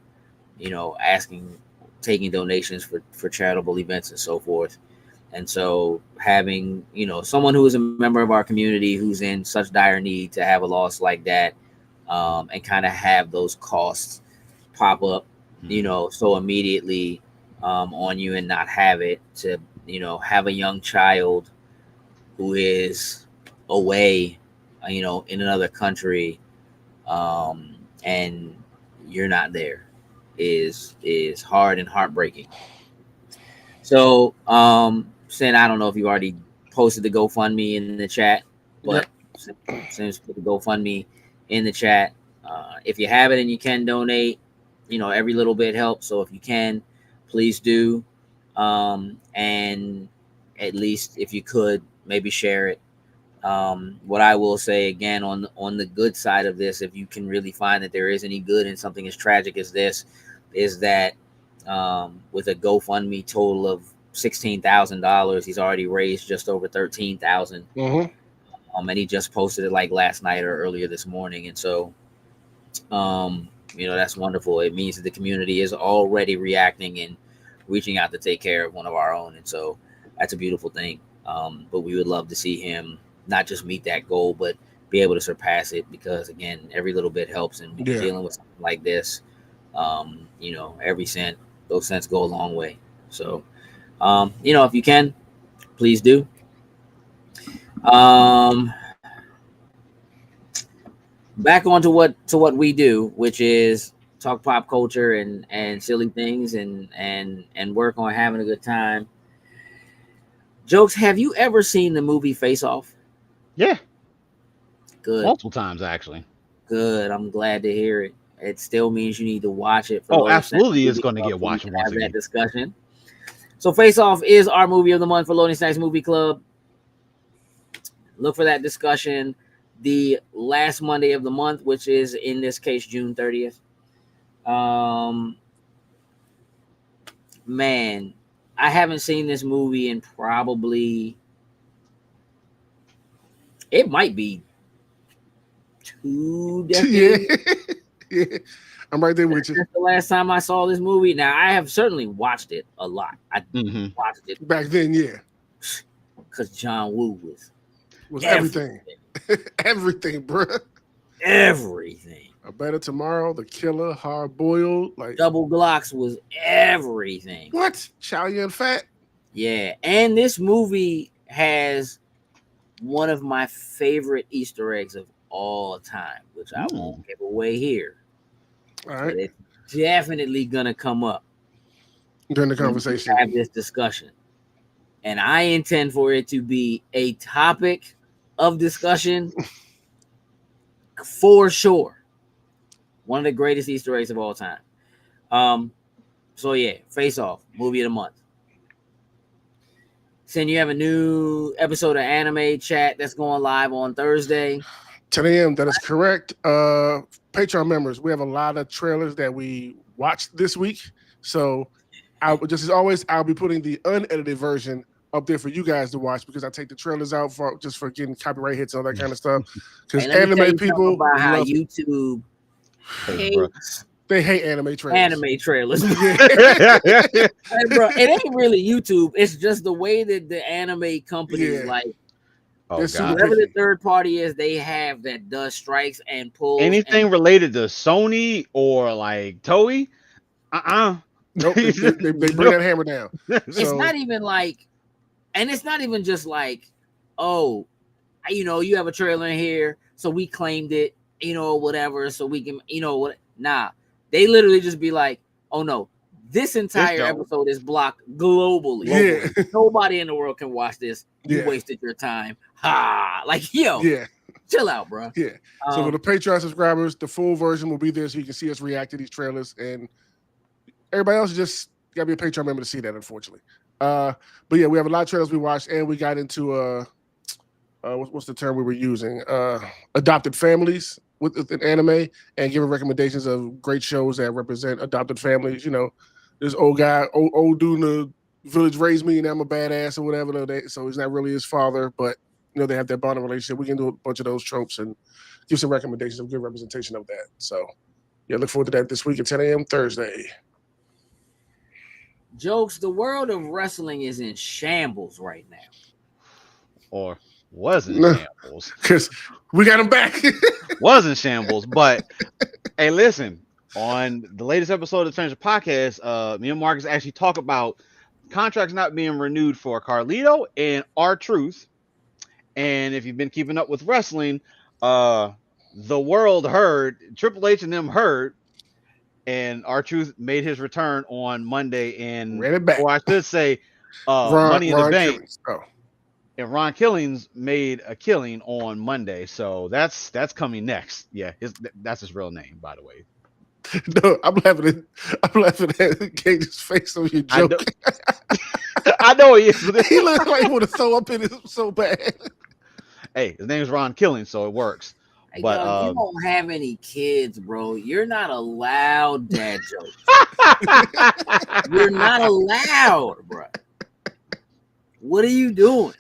taking donations for charitable events and so forth. And so having, someone who is a member of our community who's in such dire need to have a loss like that, and kind of have those costs pop up, so immediately on you, and not have it to, have a young child who is away, in another country, and you're not there is hard and heartbreaking. So, Sin, I don't know if you already posted the GoFundMe in the chat, but since put the GoFundMe in the chat, if you have it and you can donate, every little bit helps. So if you can, please do. And at least if you could, maybe share it. What I will say again on the good side of this, if you can really find that there is any good in something as tragic as this, is that with a GoFundMe total of $16,000, he's already raised just over $13,000. And he just posted it like last night or earlier this morning. And so, that's wonderful. It means that the community is already reacting and reaching out to take care of one of our own. And so that's a beautiful thing. But we would love to see him not just meet that goal, but be able to surpass it, because again, every little bit helps. And when you're dealing with something like this, every cent, those cents go a long way. So, if you can, please do. Back on to what we do, which is talk pop culture and silly things and work on having a good time. Jokes, have you ever seen the movie Face Off? Yeah. Good. Multiple times, actually. Good. I'm glad to hear it. It still means you need to watch it. Absolutely, it's going to get watched once again. That discussion. So Face Off is our movie of the month for Loading Stacks Movie Club. Look for that discussion the last Monday of the month, which is in this case June 30th. Man, I haven't seen this movie in probably, it might be 2 decades. Yeah. I'm right there with you. That's the last time I saw this movie. Now, I have certainly watched it a lot. I watched it back then, yeah. Because John Woo was everything. Everything, bro. Everything. A Better Tomorrow, The Killer, Hard Boiled, like Double Glocks was everything. What? Chow Yun Fat? Yeah, and this movie has one of my favorite Easter eggs of all time, which I won't give away here. All right. But it's definitely gonna come up during the conversation. Have this discussion, and I intend for it to be a topic of discussion for sure. One of the greatest Easter eggs of all time. So yeah, Face Off, movie of the month. Sin, you have a new episode of Anime Chat that's going live on Thursday. 10 a.m. That is correct. Patreon members, we have a lot of trailers that we watched this week. So just as always, I'll be putting the unedited version up there for you guys to watch, because I take the trailers out for getting copyright hits and all that kind of stuff. Because anime people about how YouTube hates. They hate anime trailers. Anime trailers. Hey, bro, it ain't really YouTube. It's just the way that the anime companies Oh god. Whatever the third party is, they have that does strikes and pulls. Anything related to Sony or like Toei? Nope. They bring that hammer down. It's not even like, and it's not even just like, oh, you have a trailer in here, so we claimed it, whatever, so we can, what? Nah, they literally just be like, oh no, this entire episode is blocked globally. Yeah. Nobody in the world can watch this. You wasted your time. Ha! Like, yo, chill out, bro. Yeah. So for the Patreon subscribers, the full version will be there, so you can see us react to these trailers, and everybody else just gotta be a Patreon member to see that, unfortunately. But yeah, we have a lot of trailers we watched, and we got into what's the term we were using? Adopted families with an anime, and giving recommendations of great shows that represent adopted families. This old guy, old dude in the village raised me, and I'm a badass or whatever. So he's not really his father, but they have that bonding relationship. We can do a bunch of those tropes and give some recommendations of good representation of that. So yeah, look forward to that this week at 10 a.m. Thursday. Jokes, the world of wrestling is in shambles right now. Or was in shambles. Because we got him back. Was in shambles. But hey, listen, on the latest episode of the Finisher Podcast, me and Marcus actually talk about contracts not being renewed for Carlito and R-Truth. And if you've been keeping up with wrestling, the world heard, Triple H and them heard, and R-Truth made his return on Monday in, or I should say, Money in the Bank. And Ron Killings made a killing on Monday, so that's coming next. Yeah, that's his real name, by the way. No, I'm laughing at Cage's face on your joke. I know he is. He looks like he want to throw up in it so bad. Hey, his name is Ron Killings, so it works. Hey, but dog, you don't have any kids, bro. You're not allowed dad jokes. You're not allowed, bro. What are you doing?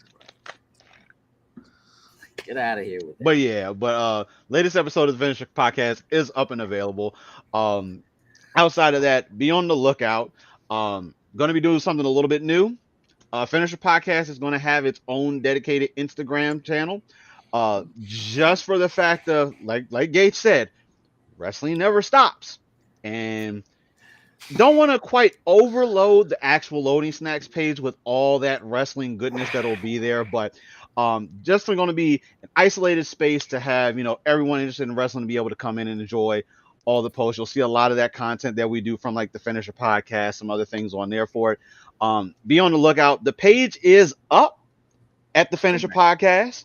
Get out of here with that. But yeah, latest episode of the Finisher Podcast is up and available. Outside of that, be on the lookout. Going to be doing something a little bit new. Finisher Podcast is going to have its own dedicated Instagram channel. Just for the fact of, like Gage said, wrestling never stops. And don't want to quite overload the actual Loading Snacks page with all that wrestling goodness that'll be there, but just going to be an isolated space to have, everyone interested in wrestling to be able to come in and enjoy all the posts. You'll see a lot of that content that we do from like the Finisher Podcast, some other things on there for it. Be on the lookout. The page is up at the Finisher Podcast.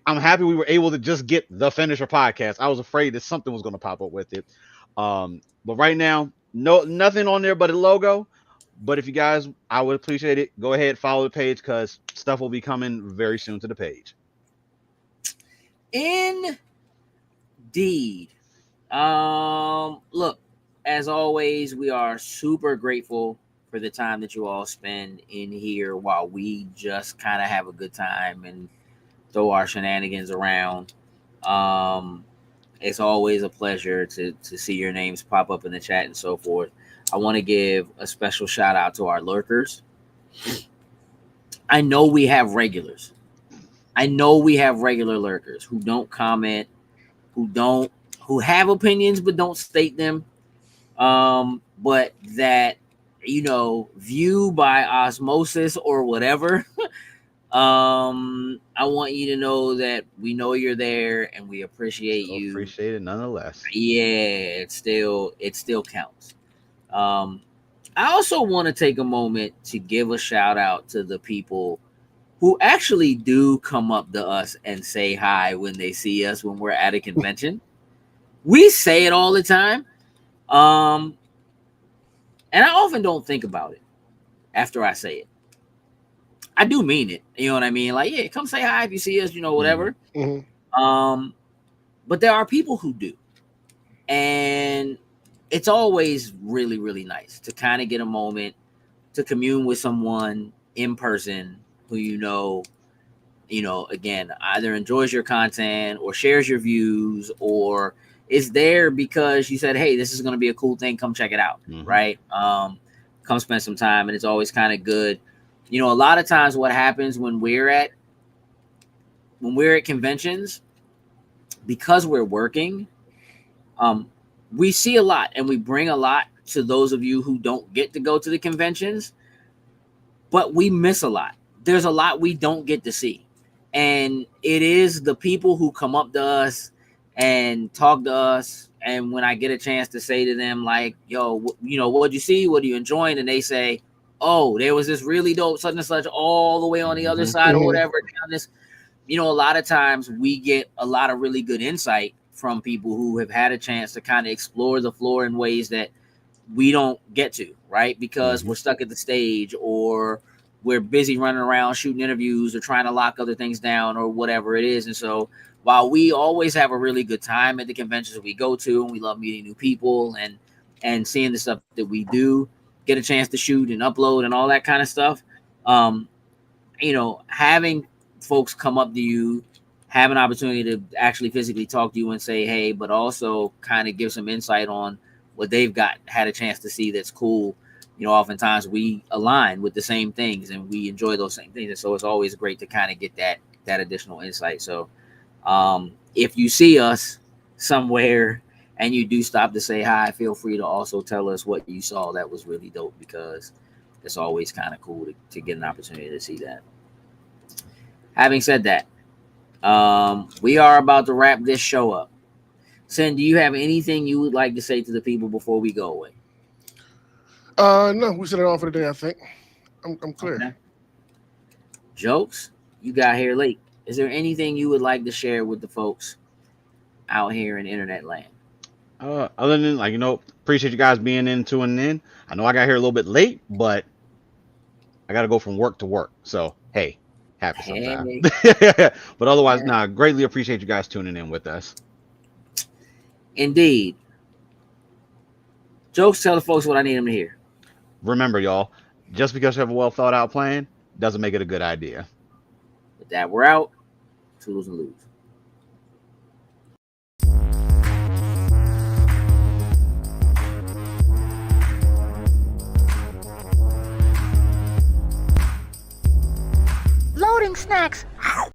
I'm happy we were able to just get the Finisher Podcast. I was afraid that something was going to pop up with it. But right now, nothing on there but a logo. But if you guys, I would appreciate it. Go ahead, follow the page, because stuff will be coming very soon to the page. Indeed. Look, as always, we are super grateful for the time that you all spend in here while we just kind of have a good time and throw our shenanigans around. It's always a pleasure to see your names pop up in the chat and so forth. I want to give a special shout out to our lurkers. I know we have regulars. I know we have regular lurkers who don't comment, who have opinions but don't state them. But that, view by osmosis or whatever. I want you to know that we know you're there and we appreciate you. Appreciate it nonetheless. Yeah, it still counts. I also want to take a moment to give a shout out to the people who actually do come up to us and say hi when they see us when we're at a convention. We say it all the time. And I often don't think about it after I say it. I do mean it. You know what I mean? Like, yeah, come say hi if you see us, whatever. Mm-hmm. But there are people who do. And it's always really, really nice to kind of get a moment to commune with someone in person who again, either enjoys your content or shares your views or is there because you said, hey, this is going to be a cool thing. Come check it out. Mm-hmm. Right. Come spend some time. And it's always kind of good. A lot of times what happens when we're at when we're at conventions, because we're working, we see a lot and we bring a lot to those of you who don't get to go to the conventions, but we miss a lot. There's a lot we don't get to see. And it is the people who come up to us and talk to us. And when I get a chance to say to them, like, yo, what'd you see? What are you enjoying? And they say, oh, there was this really dope such and such all the way on the other side or whatever. Down this, a lot of times we get a lot of really good insight from people who have had a chance to kind of explore the floor in ways that we don't get to, right? Because we're stuck at the stage, or we're busy running around shooting interviews or trying to lock other things down or whatever it is. And so while we always have a really good time at the conventions that we go to, and we love meeting new people and seeing the stuff that we do get a chance to shoot and upload and all that kind of stuff, having folks come up to you, have an opportunity to actually physically talk to you and say, hey, but also kind of give some insight on what they've had a chance to see that's cool. Oftentimes we align with the same things and we enjoy those same things. And so it's always great to kind of get that additional insight. So if you see us somewhere and you do stop to say hi, feel free to also tell us what you saw that was really dope, because it's always kind of cool to get an opportunity to see that. Having said that, we are about to wrap this show up. Sin, do you have anything you would like to say to the people before we go away? No, we set it all for the day, I think. I'm clear. Okay. Jokes, you got here late. Is there anything you would like to share with the folks out here in internet land? Other than, appreciate you guys being in, tuning in. I know I got here a little bit late, but I got to go from work to work. So, hey, happy sometime. But otherwise, greatly appreciate you guys tuning in with us. Indeed. Jokes, tell the folks what I need them to hear. Remember, y'all, just because you have a well thought out plan doesn't make it a good idea. With that, we're out. Toodles and lose. Loading snacks.